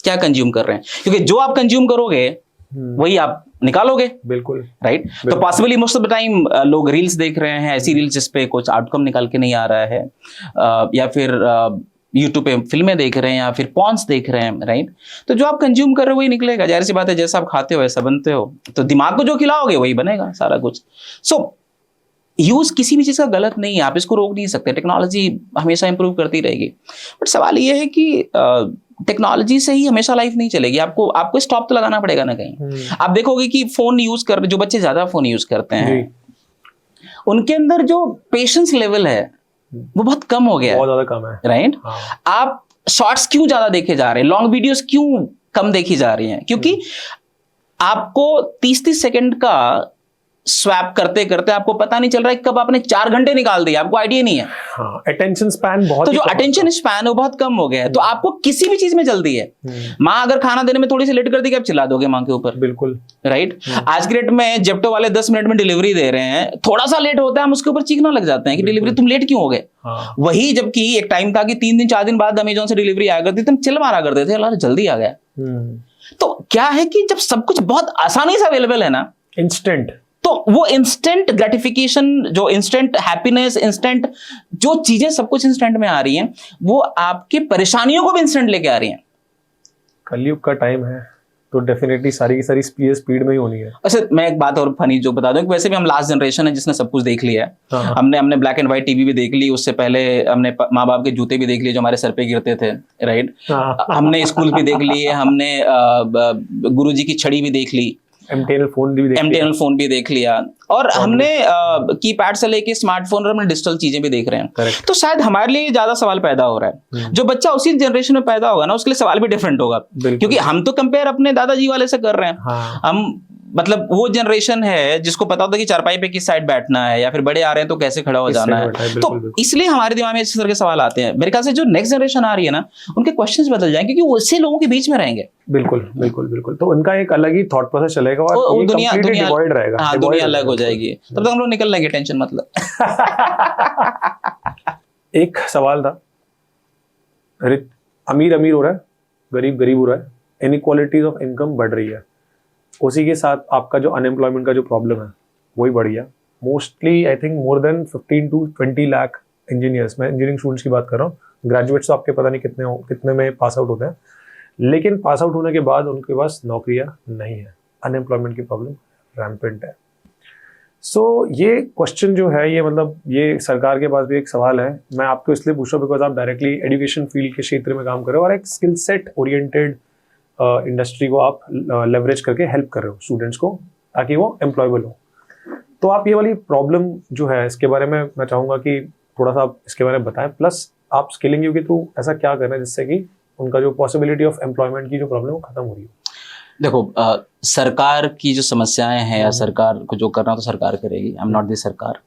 क्या कंज्यूम कर रहे हैं? क्योंकि जो आप कंज्यूम करोगे वही आप निकालोगे। बिल्कुल, राइट। तो possibly most of the time लोग रील्स देख रहे हैं, ऐसी रील्स जिस पे कुछ आउटकम निकाल के नहीं आ रहा है, या फिर यूट्यूब पे फिल्में देख रहे हैं, या फिर पॉन्स देख रहे हैं, राइट? तो जो आप कंज्यूम कर रहे हो वही निकलेगा। जाहिर सी बात है, जैसा आप खाते हो वैसा बनते हो, तो दिमाग को जो खिलाओगे वही बनेगा सारा कुछ। सो यूज किसी भी चीज का गलत नहीं है, आप इसको रोक नहीं सकते। टेक्नोलॉजी हमेशा इंप्रूव करती रहेगी, बट सवाल ये है कि टेक्नोलॉजी से ही हमेशा लाइफ नहीं चलेगी। आपको स्टॉप तो लगाना पड़ेगा ना कहीं। आप देखोगे कि फोन यूज कर, जो बच्चे ज्यादा फोन यूज करते हैं उनके अंदर जो पेशेंस लेवल है वो बहुत कम हो गया है, बहुत ज्यादा कम है, राइट? आप शॉर्ट्स क्यों ज्यादा देखे जा रहे हैं, लॉन्ग वीडियोस क्यों कम देखी जा रही हैं? क्योंकि आपको 30-30 सेकंड का स्वैप करते करते आपको पता नहीं चल रहा है कब आपने 4 घंटे निकाल दिए, आपको आइडिया नहीं है। हाँ, अटेंशन स्पैन बहुत, तो जो अटेंशन स्पैन है वो बहुत कम हो गया है। तो आपको किसी भी चीज में जल्दी है। माँ अगर खाना देने में थोड़ी सी लेट कर दी, आप चिल्ला दोगे माँ के ऊपर। बिल्कुल, राइट। आज के डेट में जेप्टो वाले 10 मिनट में डिलीवरी दे रहे हैं, थोड़ा सा लेट होता है हम उसके ऊपर चीखना लग जाते हैं कि डिलीवरी तुम लेट क्यों हो गए। वही जबकि एक टाइम था कि 3 दिन 4 दिन बाद अमेजोन से डिलीवरी आया करती, तुम चिल्ला मारा करते थे यार जल्दी आ गया। तो क्या है कि जब सब कुछ बहुत आसानी से अवेलेबल है ना, इंस्टेंट, तो वो इंस्टेंट ग्रेटिफिकेशन, जो इंस्टेंट हैप्पीनेस, इंस्टेंट जो चीजें सब कुछ इंस्टेंट में आ रही हैं, वो आपकी परेशानियों को भी इंस्टेंट लेके आ रही हैं। कलयुग का टाइम है तो डेफिनेटली सारी की सारी स्पीड में ही होनी है। अच्छा, मैं एक बात और फनी जो बता दूं कि वैसे भी हम लास्ट जनरेशन है जिसने सब कुछ देख लिया है। हमने ब्लैक एंड व्हाइट टीवी भी देख ली, उससे पहले हमने माँ बाप के जूते भी देख लिए जो हमारे सर पे गिरते थे, राइट? हमने स्कूल भी देख लिए, हमने गुरुजी की छड़ी भी देख ली, एमटीएनएल फोन भी देख लिया, और हमने कीपैड से लेके स्मार्टफोन और हमने डिजिटल चीजें भी देख रहे हैं। Correct. तो शायद हमारे लिए ज्यादा सवाल पैदा हो रहा है। जो बच्चा उसी जनरेशन में पैदा होगा ना, उसके लिए सवाल भी डिफरेंट होगा, क्योंकि हम तो कंपेयर अपने दादाजी वाले से कर रहे हैं। हम मतलब वो जनरेशन है जिसको पता होता है कि चारपाई पे किस साइड बैठना है, या फिर बड़े आ रहे हैं तो कैसे खड़ा हो जाना है। तो इसलिए हमारे दिमाग में इस तरह के सवाल आते हैं। मेरे ख्याल से जो नेक्स्ट जनरेशन आ रही है ना, उनके क्वेश्चंस बदल जाएंगे क्योंकि वो उससे लोगों के बीच में रहेंगे। बिल्कुल बिल्कुल बिल्कुल। तो उनका एक अलग ही थॉट प्रोसेस चलेगा और ये दुनिया डिवाइड रहेगा। हाँ, दुनिया अलग हो जाएगी। तब तक हम लोग निकल लेंगे, टेंशन मतलब। एक सवाल था, अमीर हो रहा है, गरीब हो रहा है, इनइक्वालिटीज ऑफ इनकम बढ़ रही है, उसी के साथ आपका जो अनएम्प्लॉयमेंट का जो प्रॉब्लम है वही बढ़ गया। Mostly I think more than 15 to 20 lakh engineers, मैं इंजीनियरिंग स्टूडेंट्स की बात कर रहा हूँ, ग्रेजुएट्स तो आपके पता नहीं कितने में पास आउट होते हैं, लेकिन पास आउट होने के बाद उनके पास नौकरियां नहीं है, अनएम्प्लॉयमेंट की प्रॉब्लम रैम्पेंट है। सो ये क्वेश्चन जो है, ये मतलब ये सरकार के पास भी एक सवाल है। मैं आपको इसलिए पूछ रहा हूँ बिकॉज आप डायरेक्टली एजुकेशन फील्ड के क्षेत्र में काम कर रहे हो और एक स्किल सेट ओरिएंटेड इंडस्ट्री को आप लेवरेज करके हेल्प कर रहे हो स्टूडेंट्स को ताकि वो एम्प्लॉयबल हो। तो आप ये वाली प्रॉब्लम जो है इसके बारे में मैं चाहूँगा कि थोड़ा सा आप इसके बारे में बताएं, प्लस आप स्किलिंग यू के थ्रू ऐसा क्या कर रहे हैं जिससे कि उनका जो पॉसिबिलिटी ऑफ एम्प्लॉयमेंट की जो प्रॉब्लम वो खत्म हो रही है। देखो, सरकार की जो समस्याएं हैं या सरकार को जो करना तो सरकार करेगी, आई एम नॉट दी सरकार,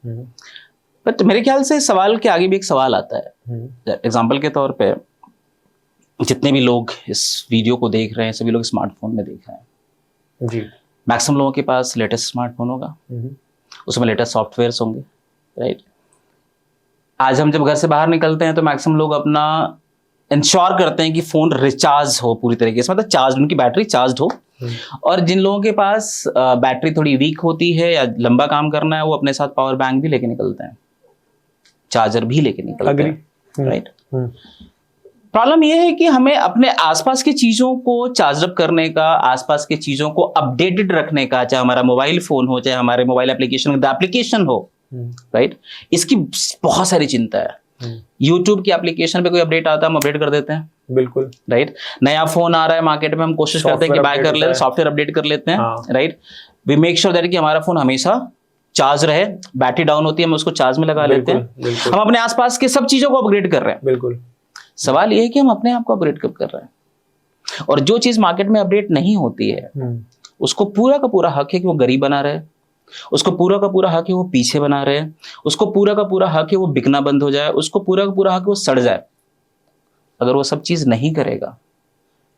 बट मेरे ख्याल से सवाल के आगे भी एक सवाल आता है। एग्जाम्पल के तौर पे जितने भी लोग इस वीडियो को देख रहे हैं सभी लोग स्मार्टफोन में देख रहे हैं जी। मैक्सिमम लोगों के पास लेटेस्ट स्मार्टफोन होगा, उसमें लेटेस्ट सॉफ्टवेयर्स होंगे, राइट। आज हम जब घर से बाहर निकलते हैं तो मैक्सिमम लोग अपना इंश्योर करते हैं कि फोन रिचार्ज हो पूरी तरीके से, मतलब चार्ज, उनकी बैटरी चार्ज हो। और जिन लोगों के पास बैटरी थोड़ी वीक होती है या लंबा काम करना है, वो अपने साथ पावर बैंक भी लेके निकलते हैं, चार्जर भी लेके निकलते हैं, राइट। प्रॉब्लम यह है कि हमें अपने आसपास की चीजों को चार्ज अप करने का, आसपास की चीजों को अपडेटेड रखने का, चाहे हमारा मोबाइल फोन हो, चाहे हमारे मोबाइल एप्लीकेशन हो, राइट, इसकी बहुत सारी चिंता है। यूट्यूब की एप्लीकेशन पे कोई अपडेट आता है, हम अपडेट कर देते हैं, बिल्कुल, राइट। नया फोन आ रहा है मार्केट में, हम कोशिश करते हैं कि बाय कर ले, सॉफ्टवेयर अपडेट कर लेते हैं, right. We make sure that कि हमारा फोन हमेशा चार्ज रहे, बैटरी डाउन होती है हम उसको चार्ज में लगा लेते हैं। हम अपने आसपास के सब चीजों को अपग्रेड कर रहे हैं। बिल्कुल। सवाल ये है कि हम अपने आप को अपग्रेड कब कर रहे हैं, और जो चीज मार्केट में अपडेट नहीं होती है उसको पूरा का पूरा हक है कि वो गरीब बना रहे, उसको पूरा का पूरा हक है वो पीछे बना रहे, उसको पूरा का पूरा हक है वो बिकना बंद हो जाए, उसको पूरा का पूरा हक है वो सड़ जाए। अगर वो सब चीज नहीं करेगा,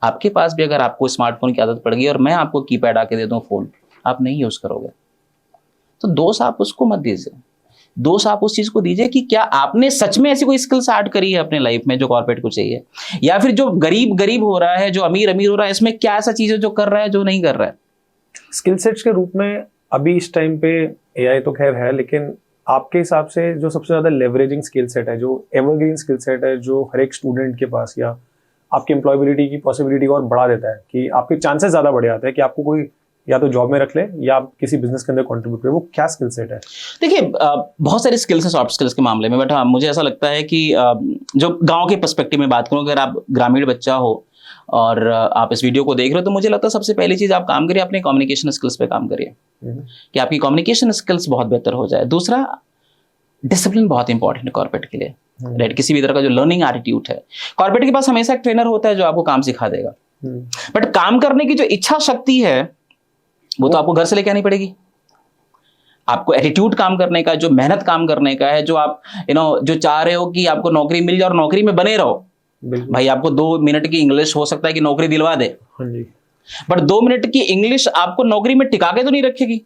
आपके पास भी अगर आपको स्मार्टफोन की आदत पड़ गई और मैं आपको कीपैड आके दे दूं फोन, आप नहीं यूज करोगे, तो दोष आप उसको मत दीजिए, दोष आप उस चीज को दीजिए कि क्या आपने सच में ऐसी कोई स्किल्स ऐड करी है अपने लाइफ में जो कॉर्पोरेट को चाहिए, या फिर जो गरीब हो रहा है, जो अमीर हो रहा है, इसमें क्या ऐसा चीज है जो कर रहा है जो नहीं कर रहा है। स्किल सेट्स के रूप में अभी इस टाइम पे एआई तो खैर है, लेकिन आपके हिसाब से जो सबसे ज्यादा लेवरेजिंग स्किल सेट है, जो एवरग्रीन स्किल सेट है, जो हर एक स्टूडेंट के पास या आपकी एम्प्लॉयबिलिटी की पॉसिबिलिटी को और बढ़ा देता है कि आपके चांसेस ज्यादा बढ़ जाते हैं कि आपको कोई या तो जॉब में रख ले या आप किसी बिजनेस के अंदर कंट्रीब्यूट करें, वो क्या स्किल सेट है? देखिए, बहुत सारे स्किल्स हैं सॉफ्ट स्किल्स के मामले में, बट हाँ मुझे ऐसा लगता है कि जो गांव के पर्सपेक्टिव में बात करूं, अगर आप ग्रामीण बच्चा हो और आप इस वीडियो को देख रहे हो, तो मुझे लगता है सबसे पहली चीज आप काम करिए, अपने कम्युनिकेशन स्किल्स पे काम करिए कि आपकी कम्युनिकेशन स्किल्स बहुत बेहतर हो जाए। दूसरा, डिसिप्लिन बहुत इंपॉर्टेंट है कॉर्पोरेट के लिए, राइट। किसी भी तरह का जो लर्निंग एटीट्यूड है, कॉर्पोरेट के पास हमेशा एक ट्रेनर होता है जो आपको काम सिखा देगा, बट काम करने की जो इच्छा शक्ति है वो तो आपको घर से लेके आनी पड़ेगी। आपको एटीट्यूड काम करने का, जो मेहनत काम करने का है, जो आप जो चाह रहे हो कि आपको नौकरी मिल जाए और नौकरी में बने रहो। भाई आपको 2 मिनट की इंग्लिश हो सकता है कि नौकरी दिलवा दे, बट 2 मिनट की इंग्लिश आपको नौकरी में टिका के तो नहीं रखेगी,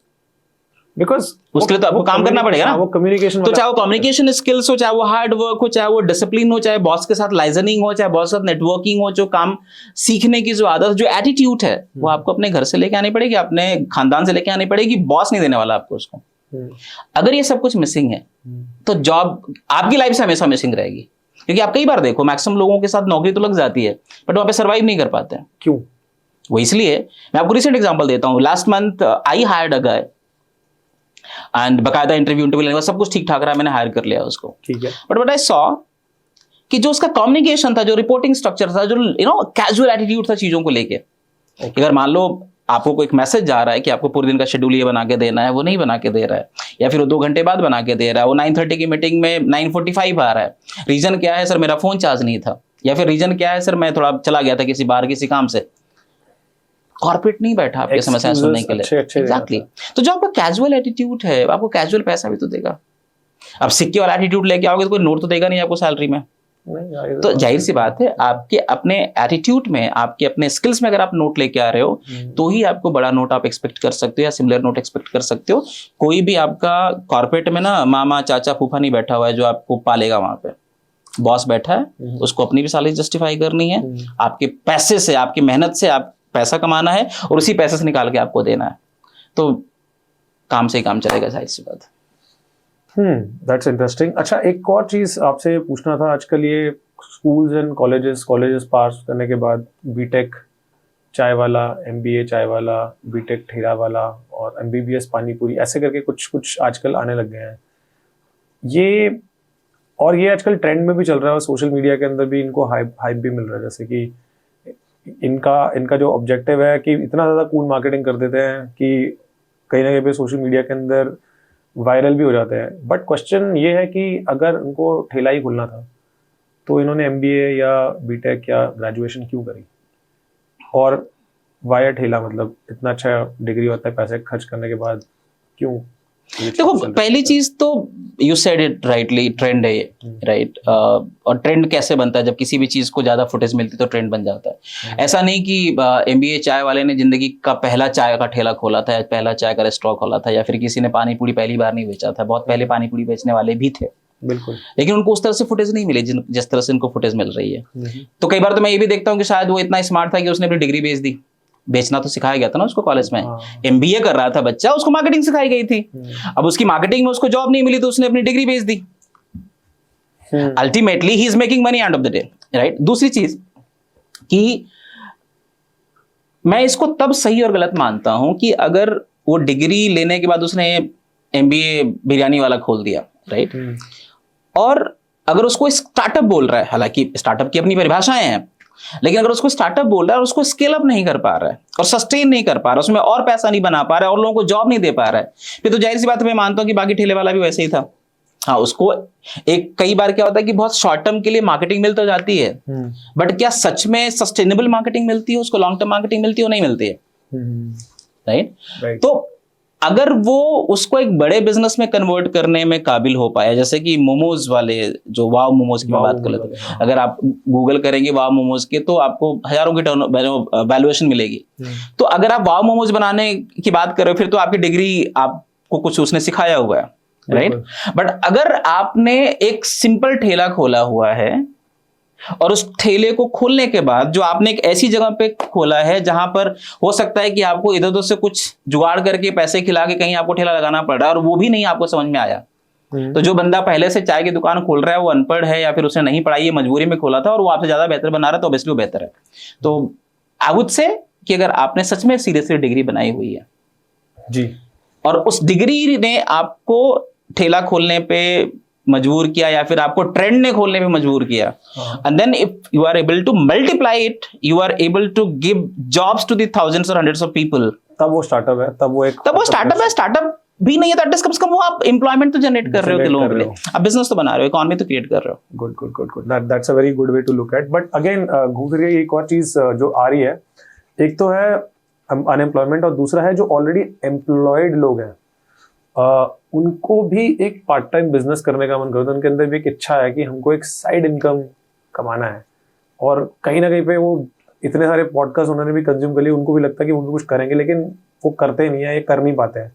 बिकॉज उसके लिए तो आपको काम करना पड़ेगा ना। वो कम्युनिकेशन, तो चाहे वो कम्युनिकेशन स्किल्स हो, चाहे वो हार्ड वर्क हो, चाहे वो डिसिप्लिन हो, चाहे बॉस के साथ लाइजनिंग हो, चाहे बॉस के साथ नेटवर्किंग हो, जो काम सीखने की जो आदत, जो एटीट्यूड है, वो आपको अपने घर से लेके आनी पड़ेगी, अपने खानदान से लेके आनी पड़ेगी। बॉस नहीं देने वाला आपको उसको। अगर ये सब कुछ मिसिंग है तो जॉब आपकी लाइफ से हमेशा मिसिंग रहेगी, क्योंकि आप कई बार देखो मैक्सिमम लोगों के साथ नौकरी तो लग जाती है बट वहां पे सर्वाइव नहीं कर पाते हैं। क्यों? वो इसलिए, मैं आपको रिसेंट एग्जांपल देता हूं। Last month I hired a guy and बकायदा इंटरव्यू लेने का सब कुछ ठीक ठाक रहा, मैंने हायर कर लिया उसको, ठीक है। बट व्हाट आई सॉ कि जो उसका कम्युनिकेशन था, जो रिपोर्टिंग स्ट्रक्चर था, जो कैजुअल एटीट्यूड था चीजों को लेके, अगर मान लो आपको कोई मैसेज जा रहा है कि आपको पूरे दिन का शेड्यूल ये बना के देना है, वो नहीं बना के दे रहा है, या फिर वो 2 घंटे बाद बना के दे रहा है, वो 9:30 की मीटिंग में 9:45 आ रहा है। रीजन क्या है? सर मेरा फोन चार्ज नहीं था, या फिर रीजन क्या है? सर मैं थोड़ा चला गया था किसी बाहर किसी काम से। कॉर्पोरेट नहीं बैठा आपकी समस्याएं सुनने के लिए। एग्जैक्टली। तो जो आपका कैजुअल एटीट्यूड है, आपको कैजुअल पैसा भी तो देगा। अब सिक्के वाला एटीट्यूड लेके आओगे तो कोई नोट तो देगा नहीं आपको सैलरी में। तो जाहिर सी बात है, आपके अपने एटीट्यूड में, आपके अपने स्किल्स में अगर आप नोट लेके आ रहे हो तो ही आपको बड़ा नोट आप एक्सपेक्ट कर सकते हो या सिमिलर नोट एक्सपेक्ट कर सकते हो। कोई भी आपका कॉर्पोरेट में ना मामा चाचा फूफा नहीं बैठा हुआ है जो आपको पालेगा। वहां पे बॉस बैठा है, उसको अपनी भी सैलरी जस्टिफाई करनी है, आपके पैसे से, आपकी मेहनत से आप पैसा कमाना है और उसी पैसे से निकाल के आपको देना है। तो काम से ही काम चलेगा, जाहिर सी बात। That's interesting. अच्छा, एक और चीज आपसे पूछना था, आजकल ये स्कूल्स एंड कॉलेजेस पास करने के बाद बीटेक चाय वाला, एमबीए चाय वाला, बीटेक ठेला वाला और एमबीबीएस पानीपुरी, ऐसे करके कुछ आजकल आने लग गए हैं। ये आजकल ट्रेंड में भी चल रहा है और सोशल मीडिया के अंदर भी इनको हाइप भी मिल रहा है। जैसे कि इनका जो ऑब्जेक्टिव है कि इतना ज़्यादा कूल मार्केटिंग कर देते हैं कि कहीं ना कहीं पे सोशल मीडिया के अंदर वायरल भी हो जाते हैं। बट क्वेश्चन ये है कि अगर उनको ठेला ही खोलना था तो इन्होंने एमबीए या बीटेक या ग्रेजुएशन क्यों करी, और वाया ठेला, मतलब इतना अच्छा डिग्री होता है, पैसे खर्च करने के बाद क्यों? देखो, पहली चीज तो you said it rightly, trend है ये, राइट। और ट्रेंड कैसे बनता है? जब किसी भी चीज को ज्यादा फुटेज मिलती तो ट्रेंड बन जाता है। ऐसा नहीं कि एमबीए चाय वाले ने जिंदगी का पहला चाय का ठेला खोला था, पहला चाय का रेस्टोरेंट खोला था, या फिर किसी ने पानी पूरी पहली बार नहीं बेचा था। बहुत पहले पानी पूरी बेचने वाले भी थे, बिल्कुल, लेकिन उनको उस तरह से फुटेज नहीं मिले जिस तरह से इनको फुटेज मिल रही है। तो कई बार तो मैं ये भी देखता हूँ कि शायद वो इतना स्मार्ट था कि उसने अपनी डिग्री बेच दी। बेचना तो सिखाया गया था ना उसको कॉलेज में। एमबीए कर रहा था बच्चा, उसको मार्केटिंग सिखाई गई थी। अब उसकी मार्केटिंग में उसको जॉब नहीं मिली तो उसने अपनी डिग्री बेच दी। Ultimately he is making money end of the day, right. दूसरी चीज कि मैं इसको तब सही और गलत मानता हूं कि अगर वो डिग्री लेने के बाद उसने एमबीए बिरयानी वाला खोल दिया, राइट, और अगर उसको स्टार्टअप बोल रहा है, हालांकि स्टार्टअप की अपनी परिभाषाएं हैं, लेकिन अगर उसको स्टार्टअप बोल रहा है और उसको स्केल अप नहीं कर पा रहा है और सस्टेन नहीं कर पा रहा है, उसमें और पैसा नहीं बना पा रहा है और लोगों को जॉब नहीं दे पा रहा है, फिर तो जाहिर सी बात है मैं मानता हूं कि बाकी ठेले वाला भी वैसे ही था। हाँ, उसको कई बार क्या होता है कि बहुत शॉर्ट टर्म के लिए मार्केटिंग मिल तो जाती है, बट क्या सच में सस्टेनेबल मार्केटिंग मिलती है उसको? लॉन्ग टर्म मार्केटिंग मिलती है? नहीं मिलती है, राइट। तो अगर वो उसको एक बड़े बिजनेस में कन्वर्ट करने में काबिल हो पाया, जैसे कि मोमोज वाले, जो वाव मोमोज की बात कर लेते हैं, अगर आप गूगल करेंगे वाव मोमोज के तो आपको हजारों की वैल्यूएशन मिलेगी। तो अगर आप वाव मोमोज बनाने की बात कर रहे हो फिर तो आपकी डिग्री, आपको कुछ उसने सिखाया हुआ है, राइट। बट अगर आपने एक सिंपल ठेला खोला हुआ है और उस ठेले को खोलने के बाद जो आपने एक ऐसी जगह पे खोला है जहां पर हो सकता है कि आपको इधर उधर से कुछ जुगाड़ करके पैसे खिला के कहीं आपको ठेला लगाना पड़ रहा है और वो भी नहीं आपको समझ में आया, तो जो बंदा पहले से चाय की दुकान खोल रहा है वो अनपढ़ है या फिर उसने नहीं पढ़ाई है, मजबूरी में खोला था और वो आपसे ज्यादा बेहतर बना रहा है, तो ऑब्वियसली वो बेहतर है। तो आई वुड से कि अगर आपने सच में सीरियसली डिग्री बनाई हुई है जी, और उस डिग्री ने आपको ठेला खोलने पे मजबूर किया या फिर आपको ट्रेंड ने खोलने पे मजबूर किया, and then if you are able to multiply it, you are able to give jobs to the thousands और हंड्रेड्स ऑफ पीपल, तब वो स्टार्टअप है, तब वो स्टार्टअप है। स्टार्टअप भी नहीं है, कम से कम वो आप एम्प्लॉयमेंट तो जनरेट कर रहे हो लोगों के लिए, आप बिजनेस तो बना रहे हो, इकोनॉमी तो क्रिएट कर रहे हो। Good, that's a very good way to look at. But again घूम फिर के एक और चीज जो आ रही है, एक तो है अनएम्प्लॉयमेंट और दूसरा है जो ऑलरेडी एम्प्लॉयड लोग हैं, उनको भी एक पार्ट टाइम बिजनेस करने का मन करता है। उनके अंदर भी एक इच्छा है कि हमको एक साइड इनकम कमाना है, और कहीं ना कहीं पे वो इतने सारे पॉडकास्ट उन्होंने भी कंज्यूम कर लिए, उनको भी लगता है कि उनको कुछ करेंगे, लेकिन वो करते नहीं है, ये कर नहीं पाते हैं।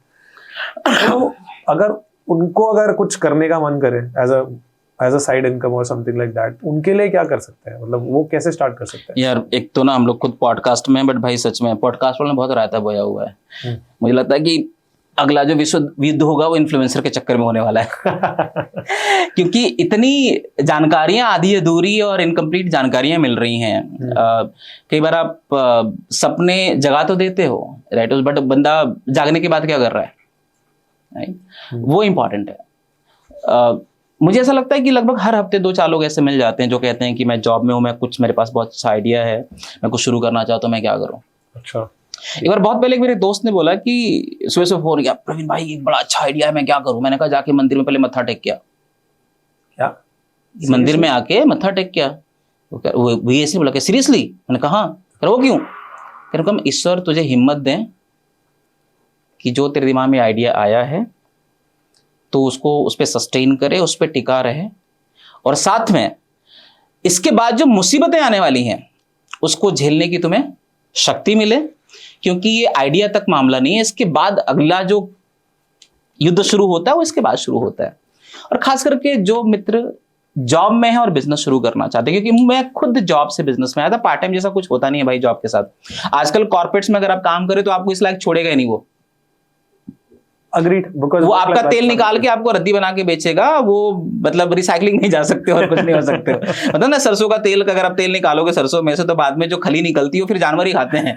तो अगर कुछ करने का मन करे एज अ साइड इनकम और समथिंग लाइक दैट, उनके लिए क्या कर सकते हैं? मतलब वो कैसे स्टार्ट कर सकते हैं? यार, एक तो ना हम लोग खुद पॉडकास्ट में, बट भाई सच में पॉडकास्ट वालों ने बहुत रायता बोया हुआ है। मुझे लगता है कि अगला जो विश्व युद्ध होगा वो इन्फ्लुएंसर के चक्कर में होने वाला है क्योंकि इतनी जानकारियां आधी अधूरी और इनकम्प्लीट जानकारियां मिल रही हैं। कई बार आप सपने जगा तो देते हो, राइट, बट बंदा जागने के बाद क्या कर रहा है, राइट, वो इंपॉर्टेंट है। मुझे ऐसा लगता है कि लगभग हर हफ्ते 2-4 लोग ऐसे मिल जाते हैं जो कहते हैं कि मैं जॉब में हूँ, मेरे पास बहुत अच्छा आइडिया है, मैं कुछ शुरू करना चाहता हूँ, मैं क्या करूँ। अच्छा, एक बार बहुत पहले मेरे दोस्त ने बोला कि सुबह सुबह फोन किया, प्रवीण भाई एक बड़ा अच्छा आइडिया है, मैं क्या करूं। मैंने कहा जाके मंदिर में पहले मत्था टेक किया। क्या? मंदिर में आके मत्था टेक किया? वो ऐसे बोला कि सीरियसली? मैंने कहा वो क्यों? कि कम ईश्वर तुझे हिम्मत दें कि जो तेरे दिमाग में आइडिया आया है तो उसको उस पर सस्टेन करे, उस पर टिका रहे, और साथ में इसके बाद जो मुसीबतें आने वाली हैं उसको झेलने की तुम्हें शक्ति मिले, क्योंकि ये आइडिया तक मामला नहीं है, इसके बाद अगला जो युद्ध शुरू होता है वो इसके बाद शुरू होता है। और खास करके जो मित्र जॉब में है और बिजनेस शुरू करना चाहते हैं, क्योंकि मैं खुद जॉब से बिजनेस में आया था, पार्ट टाइम जैसा कुछ होता नहीं है भाई जॉब के साथ। आजकल कॉर्पोरेट्स में अगर आप काम करें तो आपको इस लायक छोड़ेगा ही नहीं वो। अग्रीड, बिकॉज़ वो आपका तेल निकाल के आपको रद्दी बना के बेचेगा, वो मतलब रिसाइकलिंग नहीं जा सकते और कुछ नहीं हो सकते। मतलब ना सरसों का तेल का अगर आप तेल निकालोगे सरसों में से तो बाद में जो खली निकलती है फिर जानवर ही खाते हैं।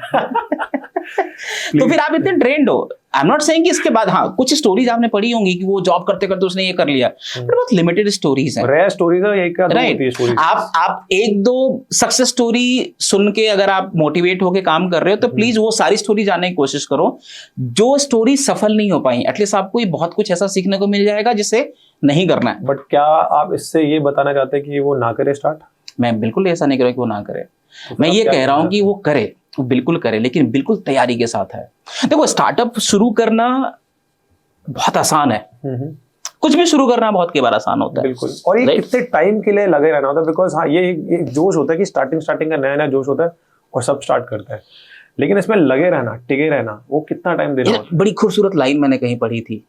तो फिर आप इतने ट्रेंड हो। आई एम नॉट सेइंग कि इसके बाद, हाँ कुछ स्टोरीज आपने पढ़ी होंगी कि वो जॉब करते करते उसने ये कर लिया, पर बहुत लिमिटेड स्टोरीज हैं, रेयर स्टोरीज है, एक का दो होती है स्टोरीज। आप एक दो सक्सेस स्टोरी सुन के अगर आप मोटिवेट होके काम कर रहे हो तो प्लीज वो सारी स्टोरी जानने की कोशिश करो। जो स्टोरी सफल नहीं हो पाई, एटलीस्ट आपको ये बहुत कुछ ऐसा सीखने को मिल जाएगा जिसे नहीं करना है। बट क्या आप इससे ये बताना चाहते हैं कि वो ना करे स्टार्ट? मैं बिल्कुल ऐसा नहीं कह रहा कि वो ना करे, मैं ये कह रहा हूं कि वो करे, वो बिल्कुल करे, लेकिन बिल्कुल तैयारी के साथ है। देखो स्टार्टअप शुरू करना बहुत आसान है, कुछ भी शुरू करना बहुत के बार आसान होता है, बिल्कुल। और ये कितने टाइम के लिए लगे रहना होता है, बिकॉज हाँ ये जोश होता है कि स्टार्टिंग का नया नया जोश होता है और सब स्टार्ट करता है, लेकिन इसमें लगे रहना, टिके रहना, वो कितना टाइम देना होता है। बड़ी खूबसूरत लाइन मैंने कहीं पढ़ी थी,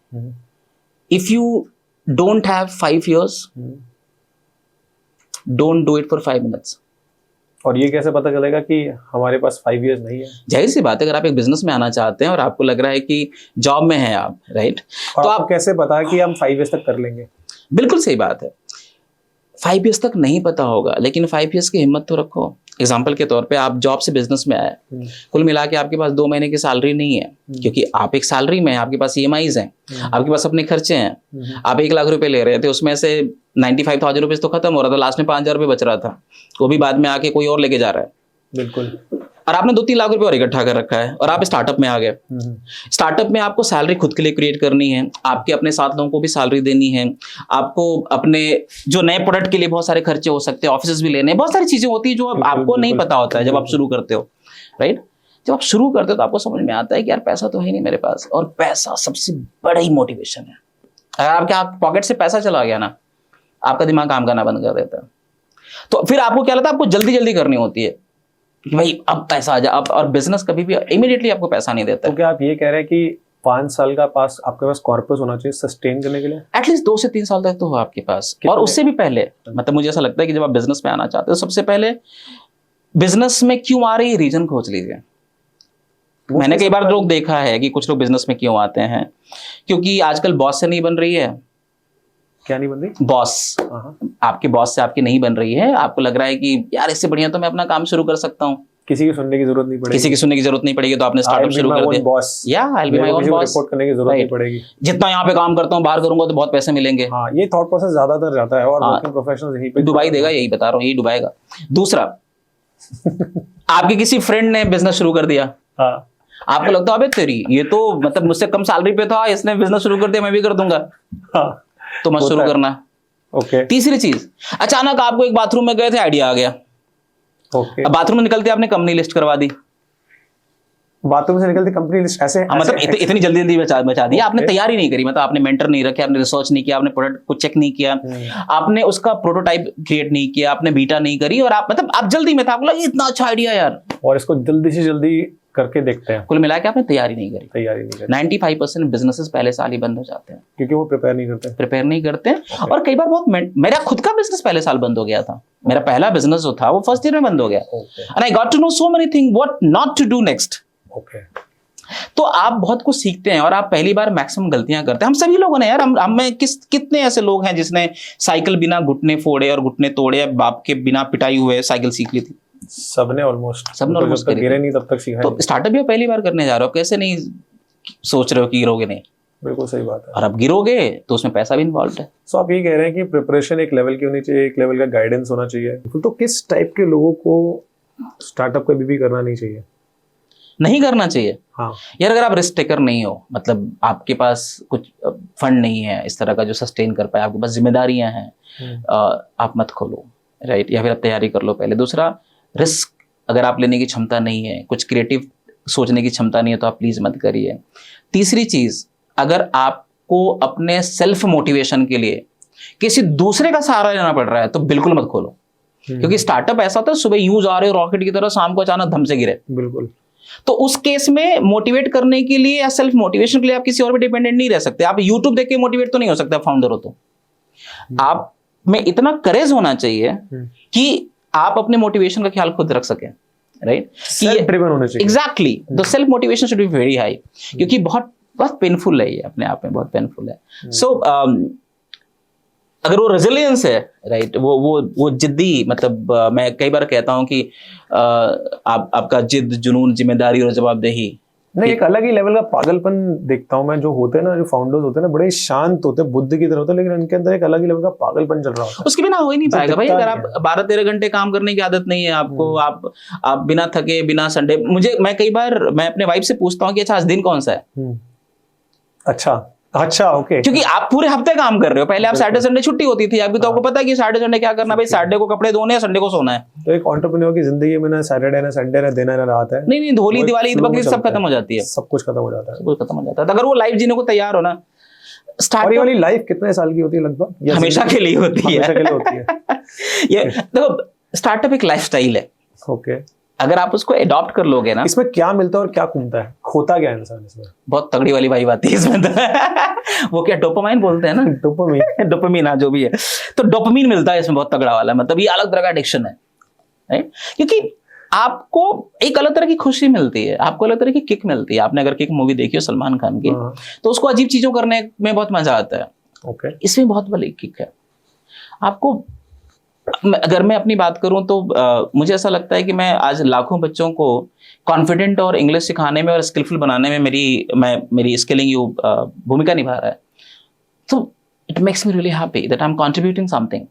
if you don't have 5 years don't do it for 5 minutes। और ये कैसे पता चलेगा कि हमारे पास 5 years नहीं है? जाहिर सी बात है, अगर आप एक बिजनेस में आना चाहते हैं और आपको लग रहा है कि जॉब में हैं आप, राइट, तो तो आपको कैसे पता है कि हम 5 years तक कर लेंगे? बिल्कुल सही बात है, 5 years तक नहीं पता होगा, लेकिन 5 years की हिम्मत तो रखो। एग्जाम्पल के तौर पे आप जॉब से बिजनेस में आए, कुल मिला के आपके पास 2 महीने की सैलरी नहीं है, क्योंकि आप एक सैलरी में हैं, आपके पास EMIs हैं, आपके पास अपने खर्चे हैं, आप 1 लाख रुपए ले रहे थे, उसमें से 95,000 रुपीज तो खत्म हो रहा था, लास्ट में 5,000 रुपये बच रहा था, वो भी बाद में आके कोई और लेके जा रहा है। बिल्कुल। और आपने 2-3 लाख रुपए और इकट्ठा कर रखा है और आप स्टार्टअप में आ गए। स्टार्टअप में आपको सैलरी खुद के लिए क्रिएट करनी है, आपके अपने साथ लोगों को भी सैलरी देनी है, आपको अपने जो नए प्रोडक्ट के लिए बहुत सारे खर्चे हो सकते हैं, ऑफिस भी लेने हैं, बहुत सारी चीजें होती है जो आपको नहीं पता होता है जब आप शुरू करते हो, राइट। जब आप शुरू करते हो तो आपको समझ में आता है कि यार पैसा तो है नहीं मेरे पास, और पैसा सबसे बड़ा ही मोटिवेशन है। अगर आपके पॉकेट से पैसा चला गया ना, आपका दिमाग काम करना बंद कर देता है। तो फिर आपको क्या लगता है, आपको जल्दी जल्दी करनी होती है कि भाई अब पैसा आ जाए, अब। और बिजनेस कभी भी इमीडिएटली आपको पैसा नहीं देता। तो क्या आप ये कह रहे हैं कि 5 साल का पास आपके पास कॉर्पस होना चाहिए सस्टेन करने के लिए? एटलीस्ट 2 से 3 साल तक तो हो आपके पास, और उससे भी पहले। मतलब मुझे ऐसा लगता है कि जब आप बिजनेस में आना चाहते हो, सबसे पहले बिजनेस में क्यों आ रही है रीजन खोज लीजिए। मैंने कई बार लोग देखा है कि कुछ लोग बिजनेस में क्यों आते हैं, क्योंकि आजकल बॉस से नहीं बन रही है। क्या नहीं बन रही? बॉस, आपके बॉस से आपकी नहीं बन रही है, आपको लग रहा है कि यार इससे बढ़िया तो मैं अपना काम शुरू कर सकता हूँ, किसी की सुनने की जरूरत नहीं पड़ेगी, किसी की सुनने की जरूरत नहीं पड़ेगी, तो आपने स्टार्टअप शुरू कर दिया। बॉस, या I will be my own boss, report करने की जरूरत नहीं पड़ेगी, जितना यहाँ पे काम करता हूँ बाहर करूंगा तो बहुत पैसे मिलेंगे। हाँ, ये थॉट प्रोसेस ज्यादातर जाता है, और वर्किंग प्रोफेशनल्स यही पे डुबाई देगा, यही बता रहा हूँ, यही डुबाएगा। दूसरा, आपके किसी फ्रेंड ने बिजनेस शुरू कर दिया, हाँ, आपको लगता है अबे तेरी ये तो मतलब मुझसे कम सैलरी पे था, इसने बिजनेस शुरू कर दिया, मैं भी कर दूंगा, हाँ, तो मत शुरू करना। ओके। तीसरी चीज, अचानक आपको एक बाथरूम में गए थे, आइडिया आ गया, ओके। अब बाथरूम में निकलते आपने कंपनी लिस्ट करवा दी। बाथरूम से निकलती कंपनी लिस्ट ऐसे, मतलब इतनी जल्दी जल्दी बचा दिया, आपने तैयारी नहीं करी, मतलब आपने मेंटर नहीं रखे, आपने रिसर्च नहीं किया, आपने प्रोडक्ट को चेक नहीं किया, आपने उसका प्रोटोटाइप क्रिएट नहीं किया, आपने बीटा नहीं करी, और आप मतलब आप जल्दी में था, आपको लगा इतना अच्छा आइडिया यार, और इसको जल्दी से जल्दी करके देखते हैं। कुल मिला के आपने तैयारी नहीं करी। 95% बिजनेसेस पहले साल ही बंद हो जाते हैं, क्योंकि वो प्रिपेयर नहीं करते। और कई बार बहुत, मेरा खुद का बिजनेस पहले साल बंद हो गया था, मेरा पहला बिजनेस जो था वो फर्स्ट ईयर में बंद हो गया, and I got to know so many thing what not to do next. तो आप बहुत कुछ सीखते हैं, और आप पहली बार मैक्सिमम गलतियां करते हैं। हम सभी लोगों ने यार, हम में कितने ऐसे लोग हैं जिसने साइकिल बिना घुटने फोड़े और घुटने तोड़े, बाप के बिना पिटाई हुए साइकिल सीख ली थी। सबने ऑलमोस्ट गिरे नहीं तब तक सीखा। तो स्टार्टअप भी पहली बार करने जा रहे हो, कैसे नहीं सोच रहे हो कि गिरोगे नहीं? बिल्कुल सही बात है। और अब गिरोगे तो उसमें पैसा भी इन्वॉल्व है। सो आप ये कह रहे हैं कि प्रिपरेशन एक लेवल की होनी चाहिए, एक लेवल का गाइडेंस होना चाहिए। तो किस टाइप के लोगों को स्टार्टअप कभी भी करना नहीं चाहिए? नहीं करना चाहिए। हाँ यार, अगर आप रिस्क टेकर नहीं हो, मतलब आपके पास कुछ फंड नहीं है इस तरह का जो सस्टेन कर पाए, आपके पास जिम्मेदारियां हैं, आप मत खोलो, राइट? या फिर आप तैयारी कर लो पहले। दूसरा, रिस्क अगर आप लेने की क्षमता नहीं है, कुछ क्रिएटिव सोचने की क्षमता नहीं है तो आप प्लीज मत करिए। तीसरी चीज, अगर आपको अपने सेल्फ मोटिवेशन के लिए किसी दूसरे का सहारा लेना पड़ रहा है तो बिल्कुल मत खोलो, क्योंकि स्टार्टअप ऐसा होता है सुबह यूं जा रहे हो रॉकेट की तरह, शाम को अचानक धम से गिरे। बिल्कुल। तो उस केस में मोटिवेट करने के लिए या सेल्फ मोटिवेशन के लिए आप किसी और पे डिपेंडेंट नहीं रह सकते। आप यूट्यूब देख के मोटिवेट तो नहीं हो सकते, फाउंडर हो तो। आप में इतना करेज होना चाहिए कि आप अपने मोटिवेशन का ख्याल खुद रख सकें, राइट? सेल्फ ड्रिवन होना चाहिए। Exactly, the self motivation should be very high, क्योंकि बहुत बहुत पेनफुल है ये, अपने आप में बहुत पेनफुल है। सो अगर वो रेजिलियंस है, राइट, वो जिद्दी, मतलब मैं कई बार कहता हूं कि आपका जिद, जुनून, जिम्मेदारी और जवाबदेही, नहीं, एक अलग ही लेवल का पागलपन देखता हूं मैं। जो होते हैं ना, जो फाउंडर्स होते हैं ना, बड़े शांत होते हैं, बुद्ध की तरह होते हैं, लेकिन उनके अंदर एक अलग ही लेवल का पागलपन चल रहा होता है। उसके बिना हो ही नहीं पाएगा भाई। अगर आप 12-13 घंटे काम करने की आदत नहीं है आपको, आप बिना थके, बिना संडे, मैं कई बार मैं अपने वाइफ से पूछता हूँ कि अच्छा आज दिन कौन सा है। अच्छा, ओके। क्योंकि आप पूरे हफ्ते काम कर रहे हो। पहले आप सैटरडे संडे छुट्टी होती थी, अभी तो आपको पता है कि सैटरडे संडे क्या करना, भाई सैटरडे को कपड़े धोने हैं, संडे को सोना है। तो एक एंटरप्रेन्योर की जिंदगी में ना सैटरडे ना संडे ना दिन ना रात है। नहीं, होली, दिवाली, ईद, बकरीद सब खत्म हो जाती है, सब कुछ खत्म हो जाता है, सब कुछ खत्म हो जाता है। तो अगर वो लाइफ जीने को तैयार हो ना, और ये वाली लाइफ कितने साल की होती है लगभग? हमेशा के लिए होती है। हमेशा के लिए होती है। ये देखो, स्टार्टअप एक लाइफस्टाइल है। ओके। अगर आप उसको अडॉप्ट कर लोगे ना, इसमें क्या मिलता है और क्या घूमता है, खोता क्या है इंसान इसमें? बहुत तगड़ी वाली वाइब आती है इसमें तो। वो क्या डोपामाइन बोलते हैं ना, डोपामीन, हाँ जो भी है। तो डोपामीन मिलता है इसमें बहुत तगड़ा वाला, मतलब ये अलग तरह का एडिक्शन है, राइट? क्योंकि आपको एक अलग तरह की खुशी मिलती है, आपको अलग तरह की किक मिलती है। आपने अगर किक मूवी देखी हो सलमान खान की, तो उसको अजीब चीजों करने में बहुत मजा आता है। ओके। इसमें बहुत बड़ी किक है आपको। अगर मैं अपनी बात करूं तो मुझे ऐसा लगता है कि मैं आज लाखों बच्चों को कॉन्फिडेंट और इंग्लिश सिखाने में और स्किलफुल बनाने में मेरी स्किलिंग यू भूमिका निभा रहा है। तो it makes me really happy that I M contributing something,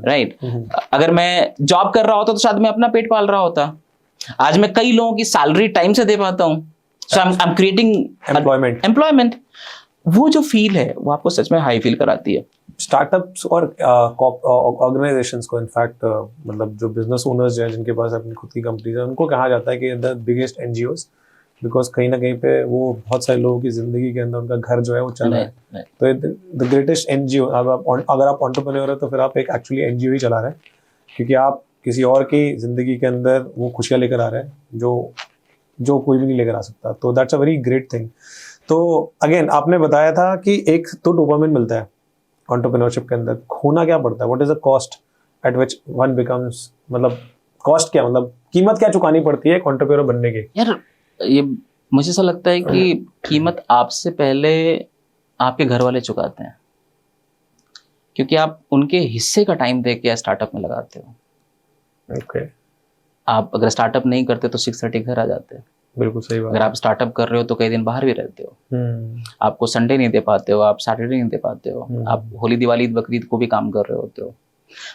right? अगर मैं जॉब कर रहा होता तो शायद मैं अपना पेट पाल रहा होता। आज मैं कई लोगों की सैलरी टाइम से दे पाता हूँ, सो आई एम क्रिएटिंग एम्प्लॉयमेंट। वो जो फील है वो आपको सच में हाई फील कराती है। स्टार्टअप्स और ऑर्गेनाइजेशंस को, इनफैक्ट मतलब जो बिजनेस ओनर्स हैं जिनके पास अपनी खुद की कंपनीज है, उनको कहा जाता है कि द बिगेस्ट एनजीओज, बिकॉज कहीं ना कहीं पे वो बहुत सारे लोगों की जिंदगी के अंदर उनका घर जो है वो चल रहा है। तो द ग्रेटेस्ट एनजीओ, अगर आप एंटरप्रेन्योर है तो फिर आप एक एक्चुअली एनजीओ ही चला रहे हैं, क्योंकि आप किसी और की जिंदगी के अंदर वो खुशियाँ लेकर आ रहे हैं जो कोई भी नहीं लेकर आ सकता। तो that's a very great thing. तो अगेन आपने बताया था कि एक तो डोपामिन मिलता है एंटरप्रेन्योरशिप के अंदर, खोना क्या पड़ता है? What is the cost at which one becomes, मतलब कॉस्ट क्या, मतलब कीमत क्या चुकानी पड़ती है एक एंटरप्रेन्योर बनने की? यार ये मुझे ऐसा लगता है कि कीमत आपसे पहले आपके घर वाले चुकाते हैं, क्योंकि आप उनके हिस्से का टाइम दे के स्टार्टअप में लगाते हो। ओके। आप अगर स्टार्टअप नहीं करते तो 6:30 घर आ जाते हैं। बिल्कुल सही बात। अगर आप स्टार्टअप कर रहे हो तो कई दिन बाहर भी रहते हो, आपको संडे नहीं दे पाते हो, आप सैटरडे नहीं दे पाते हो, आप होली, दिवाली, ईद, बकरीद को भी काम कर रहे होते हो।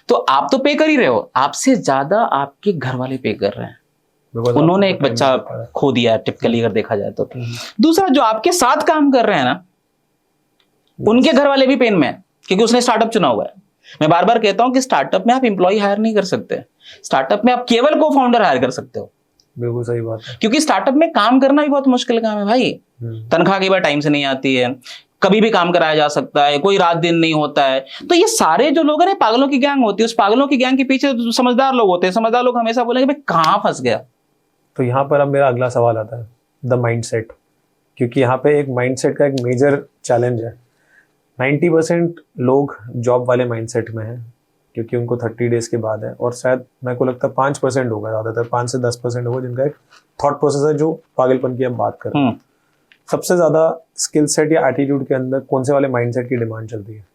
तो आप तो पे कर ही रहे हो, आपसे ज्यादा आपके घर वाले पे कर रहे हैं। उन्होंने एक बच्चा खो दिया है टिपिकली, अगर देखा जाए तो। दूसरा, जो आपके साथ काम कर रहे हैं ना, उनके घर वाले भी पेन में है, क्योंकि उसने स्टार्टअप चुना हुआ है। मैं बार बार कहता हूं कि स्टार्टअप में आप एम्प्लॉय हायर नहीं कर सकते, स्टार्टअप में आप केवल को फाउंडर हायर कर सकते हो। बिल्कुल सही बात है। क्योंकि स्टार्टअप में काम करना भी बहुत मुश्किल काम है भाई। तनख्वाह कई बार टाइम से नहीं आती है, कभी भी काम कराया जा सकता है, कोई रात दिन नहीं होता है। तो ये सारे जो लोग हैं ना, पागलों की गैंग होती है। उस पागलों की गैंग के पीछे समझदार लोग होते हैं। समझदार लोग हमेशा बोलेंगे भाई कहां फंस गया। तो यहाँ पर अब मेरा अगला सवाल आता है, द माइंडसेट, क्योंकि यहाँ पे एक माइंडसेट का एक मेजर चैलेंज है। 90% लोग जॉब वाले माइंडसेट में हैं, क्योंकि उनको 30 डेज के बाद है, और शायद मेरे को लगता है 5% होगा, ज़्यादातर 5 से 10% होगा जिनका एक थॉट प्रोसेस है जो पागलपन की हम बात करें। सबसे ज़्यादा स्किल सेट या एटीट्यूड के अंदर कौन से वाले माइंडसेट की डिमांड चलती है?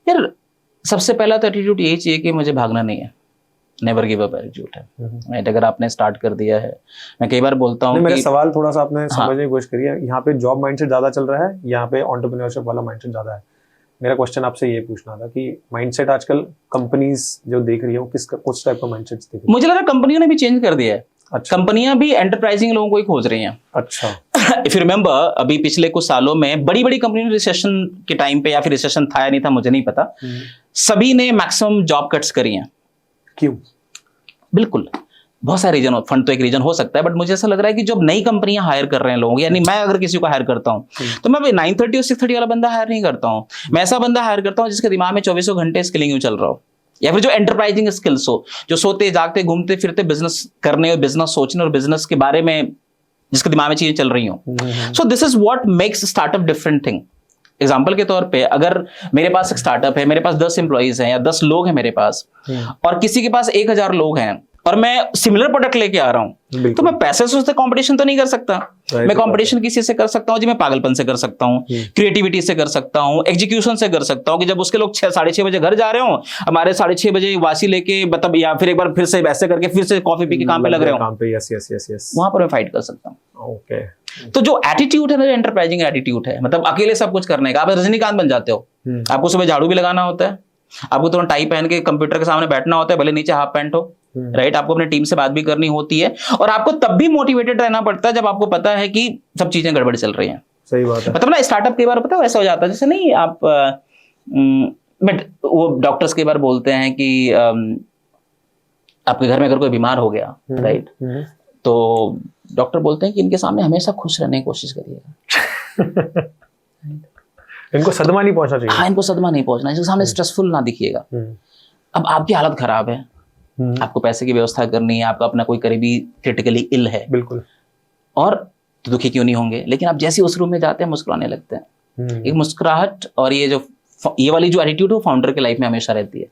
यार सबसे पहला तो एटीट्यूड यही चाहिए कि मुझे भागना नहीं है, नेवर गिव अप एटीट्यूड है, राइट? अगर आपने स्टार्ट कर दिया है, मैं कई बार बोलता हूँ, मेरा सवाल थोड़ा सा आपने समझने की कोशिश करी है। यहाँ पे जॉब माइंडसेट ज्यादा चल रहा है, यहाँ पे एंटरप्रेन्योरशिप वाला माइंडसेट ज्यादा है। मेरा क्वेश्चन आपसे ये पूछना था कि माइंडसेट आजकल कंपनीज जो देख रही है वो कुछ टाइप का माइंडसेट देख रही है? मुझे लग रहा है कंपनियों ने भी चेंज कर दिया है। अच्छा। कंपनियां भी एंटरप्राइजिंग लोगों को ही खोज रही हैं। अच्छा। इफ यू रिमेंबर, अभी पिछले कुछ सालों में बड़ी बड़ी कंपनियों ने रिसेशन के टाइम पे, या फिर रिसेशन था या नहीं था मुझे नहीं पता, सभी ने मैक्सिमम जॉब कट्स करी हैं। क्यों? बिल्कुल, बहुत सारे रीजन, फंड तो एक रीजन हो सकता है, बट मुझे ऐसा लग रहा है कि जब नई कंपनियां हायर कर रहे हैं लोग, यानी मैं अगर किसी को हायर करता हूं तो मैं 9:30 और 6:30 वाला बंदा हायर नहीं करता हूं। मैं ऐसा बंदा हायर करता हूं जिसके दिमाग में 24 घंटे स्किलिंग यू चल रहा हो, या फिर जो एंटरप्राइजिंग स्किल्स हो, जो सोते जागते घूमते फिरते बिजनेस करने और बिजनेस सोचने और बिजनेस के बारे में जिसके दिमाग में चीजें चल रही हो। So this is what makes startup different thing. Example के तौर पे अगर मेरे पास एक स्टार्टअप है, मेरे पास 10 एम्प्लॉइज हैं या 10 लोग हैं मेरे पास, और किसी के पास 1000 लोग हैं और मैं सिमिलर प्रोडक्ट लेके आ रहा हूं, तो मैं पैसे से उससे कंपटीशन तो नहीं कर सकता। मैं कंपटीशन किसी से कर सकता हूं जी, मैं पागलपन से कर सकता हूं, क्रिएटिविटी से कर सकता हूं, एग्जीक्यूशन से कर सकता हूं, कि जब उसके लोग 6-6:30 बजे घर जा रहे हो, हमारे 6:30 बजे वासी लेके, मतलब या फिर एक बार फिर से वैसे करके फिर से कॉफी पी के काम पे लग रहे हो, काम पे, यस यस यस यस, वहां पर मैं फाइट कर सकता हूं। ओके। तो जो एटीट्यूड है ना, जो एंटरप्राइजिंग एटीट्यूड है, मतलब अकेले सब कुछ करने का, आप रजनीकांत बन जाते हो। आपको सुबह झाड़ू भी लगाना होता है, आपको तुरंत टाई पहन के कंप्यूटर के सामने बैठना होता है, भले नीचे हाफ पैंट हो, राइट। आपको अपनी टीम से बात भी करनी होती है, और आपको तब भी मोटिवेटेड रहना पड़ता है जब आपको पता है कि सब चीजें गड़बड़ चल रही हैं। सही बात है। मतलब ना स्टार्टअप के बार पता है ऐसा हो जाता है, जैसे नहीं आप बट वो डॉक्टर्स के बार बोलते हैं कि आपके घर में अगर कोई बीमार हो गया, राइट, तो डॉक्टर बोलते हैं कि इनके सामने हमेशा खुश रहने की कोशिश करिएगा। इनको सदमा नहीं पहुंचना चाहिए। हाँ, इनको सदमा नहीं पहुंचना, इसके सामने स्ट्रेसफुल ना दिखिएगा। अब आपकी हालत खराब है, आपको पैसे की व्यवस्था करनी है, आपका अपना कोई करीबी क्रिटिकली इल है, बिल्कुल, और तो दुखी क्यों नहीं होंगे, लेकिन आप जैसे उस रूम में जाते हैं मुस्कुराने लगते हैं। एक मुस्कुराहट और ये वाली जो एटीट्यूड है फाउंडर के लाइफ में हमेशा रहती है,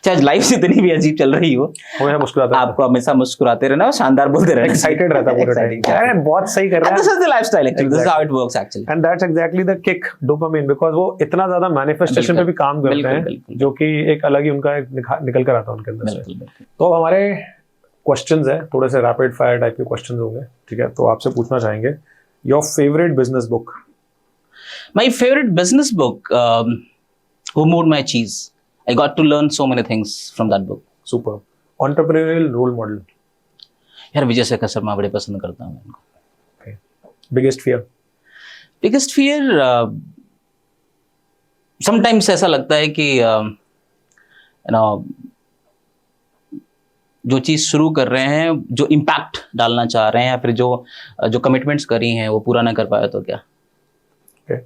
चाहे लाइफ से इतनी भी अजीब चल रही हो, मुस्कुराता आपको हमेशा मुस्कुराते रहना, शानदार बोलते रहना, एक्साइटेड रहता पूरा टाइम। अरे बहुत सही कर रहा है। This is the lifestyle actually, this is how it works actually, and that's exactly the kick dopamine, because वो इतना ज्यादा मैनिफेस्टेशन पे भी काम करते हैं, जो कि एक अलग ही उनका निकल कर आता है उनके अंदर से। तो हमारे क्वेश्चंस है, थोड़े से रैपिड फायर टाइप के क्वेश्चंस होंगे, ठीक है? तो आपसे पूछना चाहेंगे, your favourite business book? My favourite business book, Who Moved My Cheese. I got to learn so many things from that book. Super. Entrepreneurial role model? यार विजय शेखर शर्मा बड़े पसंद करता हूँ मैं इनको। Okay. Biggest fear? Biggest fear, sometimes ऐसा लगता है कि you know, जो चीज़ शुरू कर रहे हैं, जो इम्पैक्ट डालना चाह रहे हैं, या फिर जो कमिटमेंट्स करी हैं वो पूरा ना कर पाया तो क्या। Okay.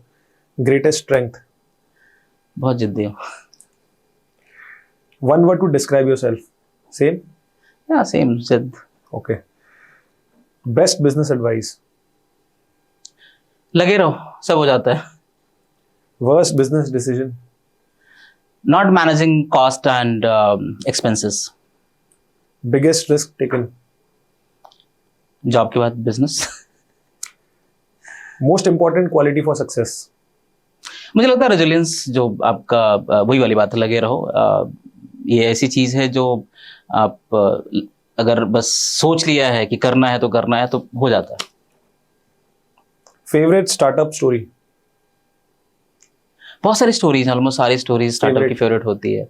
Greatest strength? बहुत जिद्दी हूँ। One word to describe yourself? Same? Yeah, same, जिद। Okay. Best business advice? लगे रहो, सब हो जाता है। Worst business decision? Not managing cost and expenses. Biggest risk taken? Job के बाद business. Most important quality for success? मुझे लगता है रेजिलियंस, जो आपका वही वाली बात है, लगे रहो। ये ऐसी चीज है जो आप अगर बस सोच लिया है कि करना है तो करना है, तो हो जाता है। Favourite startup story? बहुत सारी स्टोरीज, ऑलमोस्ट सारी स्टोरीज स्टार्टअप की फेवरेट होती है,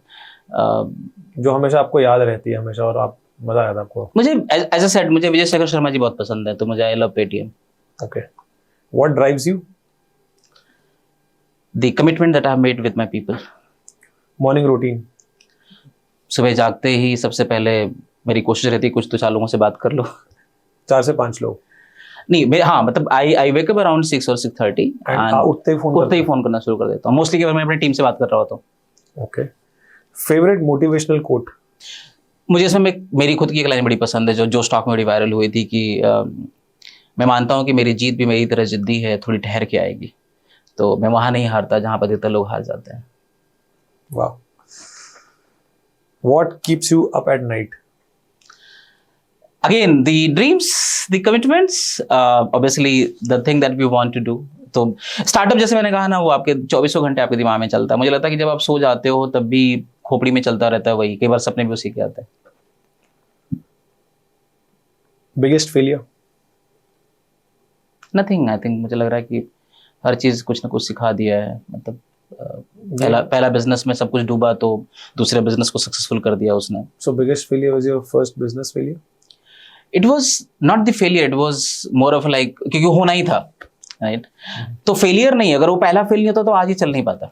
जो हमेशा आपको याद रहती है हमेशा, और आप मजा आया था आपको? मुझे एज अ सेड, मुझे विजय शेखर शर्मा जी बहुत पसंद है, तो मुझे I love Paytm. Okay. What drives you? The commitment that I have made with my people. Morning routine? सुबह जागते ही सबसे पहले मेरी कोशिश रहती है कुछ तो 4 लोगों से बात कर लो। 4 से 5 लोग? नहीं, हाँ, मतलब आई वेक अप अराउंड 6 और 6:30 एंड उठते ही फोन करना शुरू कर देता हूँ, मोस्टली कि मैं अपनी टीम से बात कर रहा होता हूँ। ओके। Favourite motivational quote? मुझे इसमें मेरी खुद की एक लाइन बड़ी पसंद है, जो स्टॉक में बड़ी वायरल हुई थी कि मैं मानता हूँ कि मेरी जीत भी मेरी तरह जिद्दी है, थोड़ी ठहर के आएगी। तो मैं वहां नहीं हारता जहां पर अधिकतर लोग हार जाते हैं। वाह। What keeps you up at night? Again, the dreams, the commitments, obviously the thing that we want to do. तो स्टार्टअप जैसे मैंने कहा ना, वो आपके 24 घंटे आपके दिमाग में चलता है। मुझे लगता है कि जब आप सो जाते हो तब भी खोपड़ी में चलता रहता है वही, कई बार सपने भी उसी के आते हैं। Biggest failure? नथिंग, आई थिंक मुझे लग रहा है कि हर चीज कुछ ना कुछ सिखा दिया है। मतलब पहला बिजनेस में सब कुछ डूबा तो दूसरे बिजनेस को सक्सेसफुल कर दिया उसने। So biggest failure was your first business failure? It was not the failure, it was more of like, क्योंकि होना ही था, राइट? तो फेलियर नहीं, अगर वो पहला फेल नहीं होता तो आज ही चल नहीं पाता।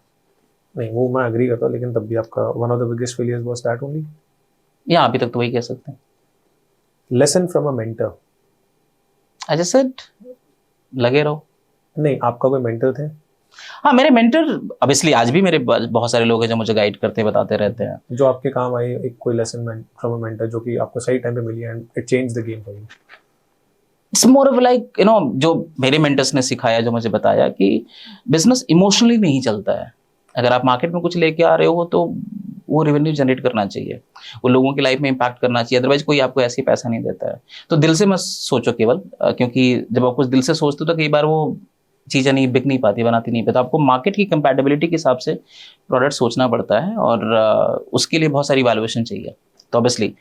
नहीं, वो मैं एग्री करता हूँ, लेकिन तब भी आपका one of the biggest failures was that only? या अभी तक तो वही कह सकते हैं। Lesson from a mentor. I just said लगे रहो। नहीं, आपका कोई मेंटर थे हाँ, मेरे मेंटर ऑब्वियसली आज भी मेरे बहुत सारे लोग हैं जो मुझे गाइड करते बताते रहते हैं। जो आपके काम आए, एक कोई लेसन फ्रॉम अ मेंटर जो कि आपको सही टाइम पे मिली and it change the game for you? It's more of like जो मेरे मेंटर्स ने सिखाया, जो मुझे बताया कि बिजनेस इमोशनली नहीं चलता है। अगर आप मार्केट में कुछ लेके आ रहे हो तो वो रेवेन्यू जनरेट करना चाहिए, वो लोगों की लाइफ में इम्पैक्ट करना चाहिए, अदरवाइज कोई आपको ऐसे ही पैसा नहीं देता है। तो दिल से मत सोचो केवल, क्योंकि जब आप कुछ दिल से सोचते हो तो कई बार वो चीज़ें नहीं बिक नहीं पाती, बनाती नहीं पाती। तो आपको मार्केट की कंपैटिबिलिटी के हिसाब से प्रोडक्ट सोचना पड़ता है और उसके लिए बहुत सारी वैल्यूएशन चाहिए। तो ऑब्वियसली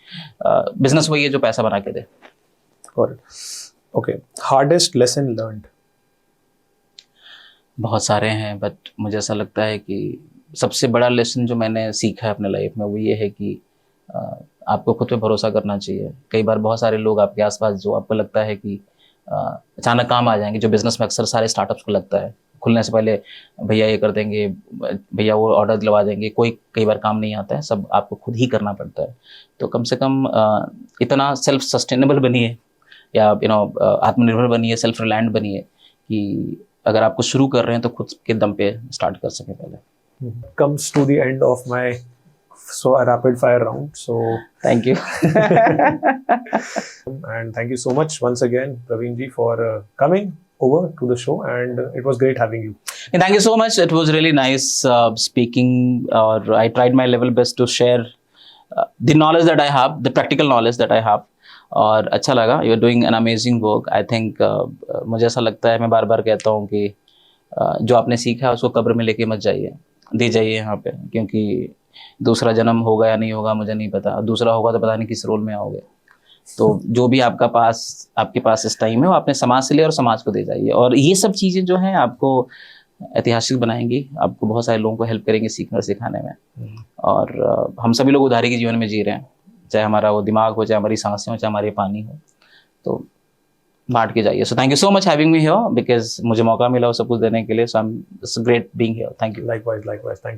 बिजनेस वही है जो पैसा बना के दे। Got it. Okay. Hardest lesson learned. बहुत सारे हैं, बट मुझे ऐसा लगता है कि सबसे बड़ा लेसन जो मैंने सीखा है अपने लाइफ में वो ये है कि आपको खुद पे भरोसा करना चाहिए। कई बार बहुत सारे लोग आपके आसपास जो आपको लगता है कि अचानक काम आ जाएंगे, जो बिजनेस में अक्सर सारे स्टार्टअप्स को लगता है खुलने से पहले भैया ये कर देंगे, भैया वो ऑर्डर दिलवा देंगे, कोई कई बार काम नहीं आता है, सब आपको खुद ही करना पड़ता है। तो कम से कम इतना सेल्फ सस्टेनेबल बनिए या आत्मनिर्भर बनिए, सेल्फ रिलायंट बनिए कि अगर आपको शुरू कर रहे हैं तो खुद के दम पे स्टार्ट कर सकें पहले। Comes to the end of my a rapid fire round. So thank you. and thank you so much once again, Praveen ji, for coming over to the show, and it was great having you. Thank you so much. It was really nice speaking, or I tried my level best to share the knowledge that I have, the practical knowledge that I have. और अच्छा लगा। You are doing an amazing work. I think मुझे ऐसा लगता है, मैं बार बार कहता हूँ कि जो आपने सीखा है उसको कब्र में लेके मत जाइए, दे जाइए यहाँ पे, क्योंकि दूसरा जन्म होगा या नहीं होगा मुझे नहीं पता, दूसरा होगा तो पता नहीं किस रोल में आओगे। तो जो भी आपके पास इस टाइम है वो आपने समाज से लिया और समाज को दे जाइए। और ये सब चीज़ें जो हैं आपको ऐतिहासिक बनाएंगी, आपको बहुत सारे लोगों को हेल्प करेंगे सीखने और सिखाने में। और हम सभी लोग उधारी के जीवन में जी रहे हैं, चाहे हमारा वो दिमाग हो, चाहे हमारी सांसें हो, चाहे हमारे पानी हो, तो बांट के जाइए। So thank you so much having me here, because मुझे मौका मिला वो सब कुछ देने के लिए। So I am, it's great being here. Thank you. Likewise, thank you.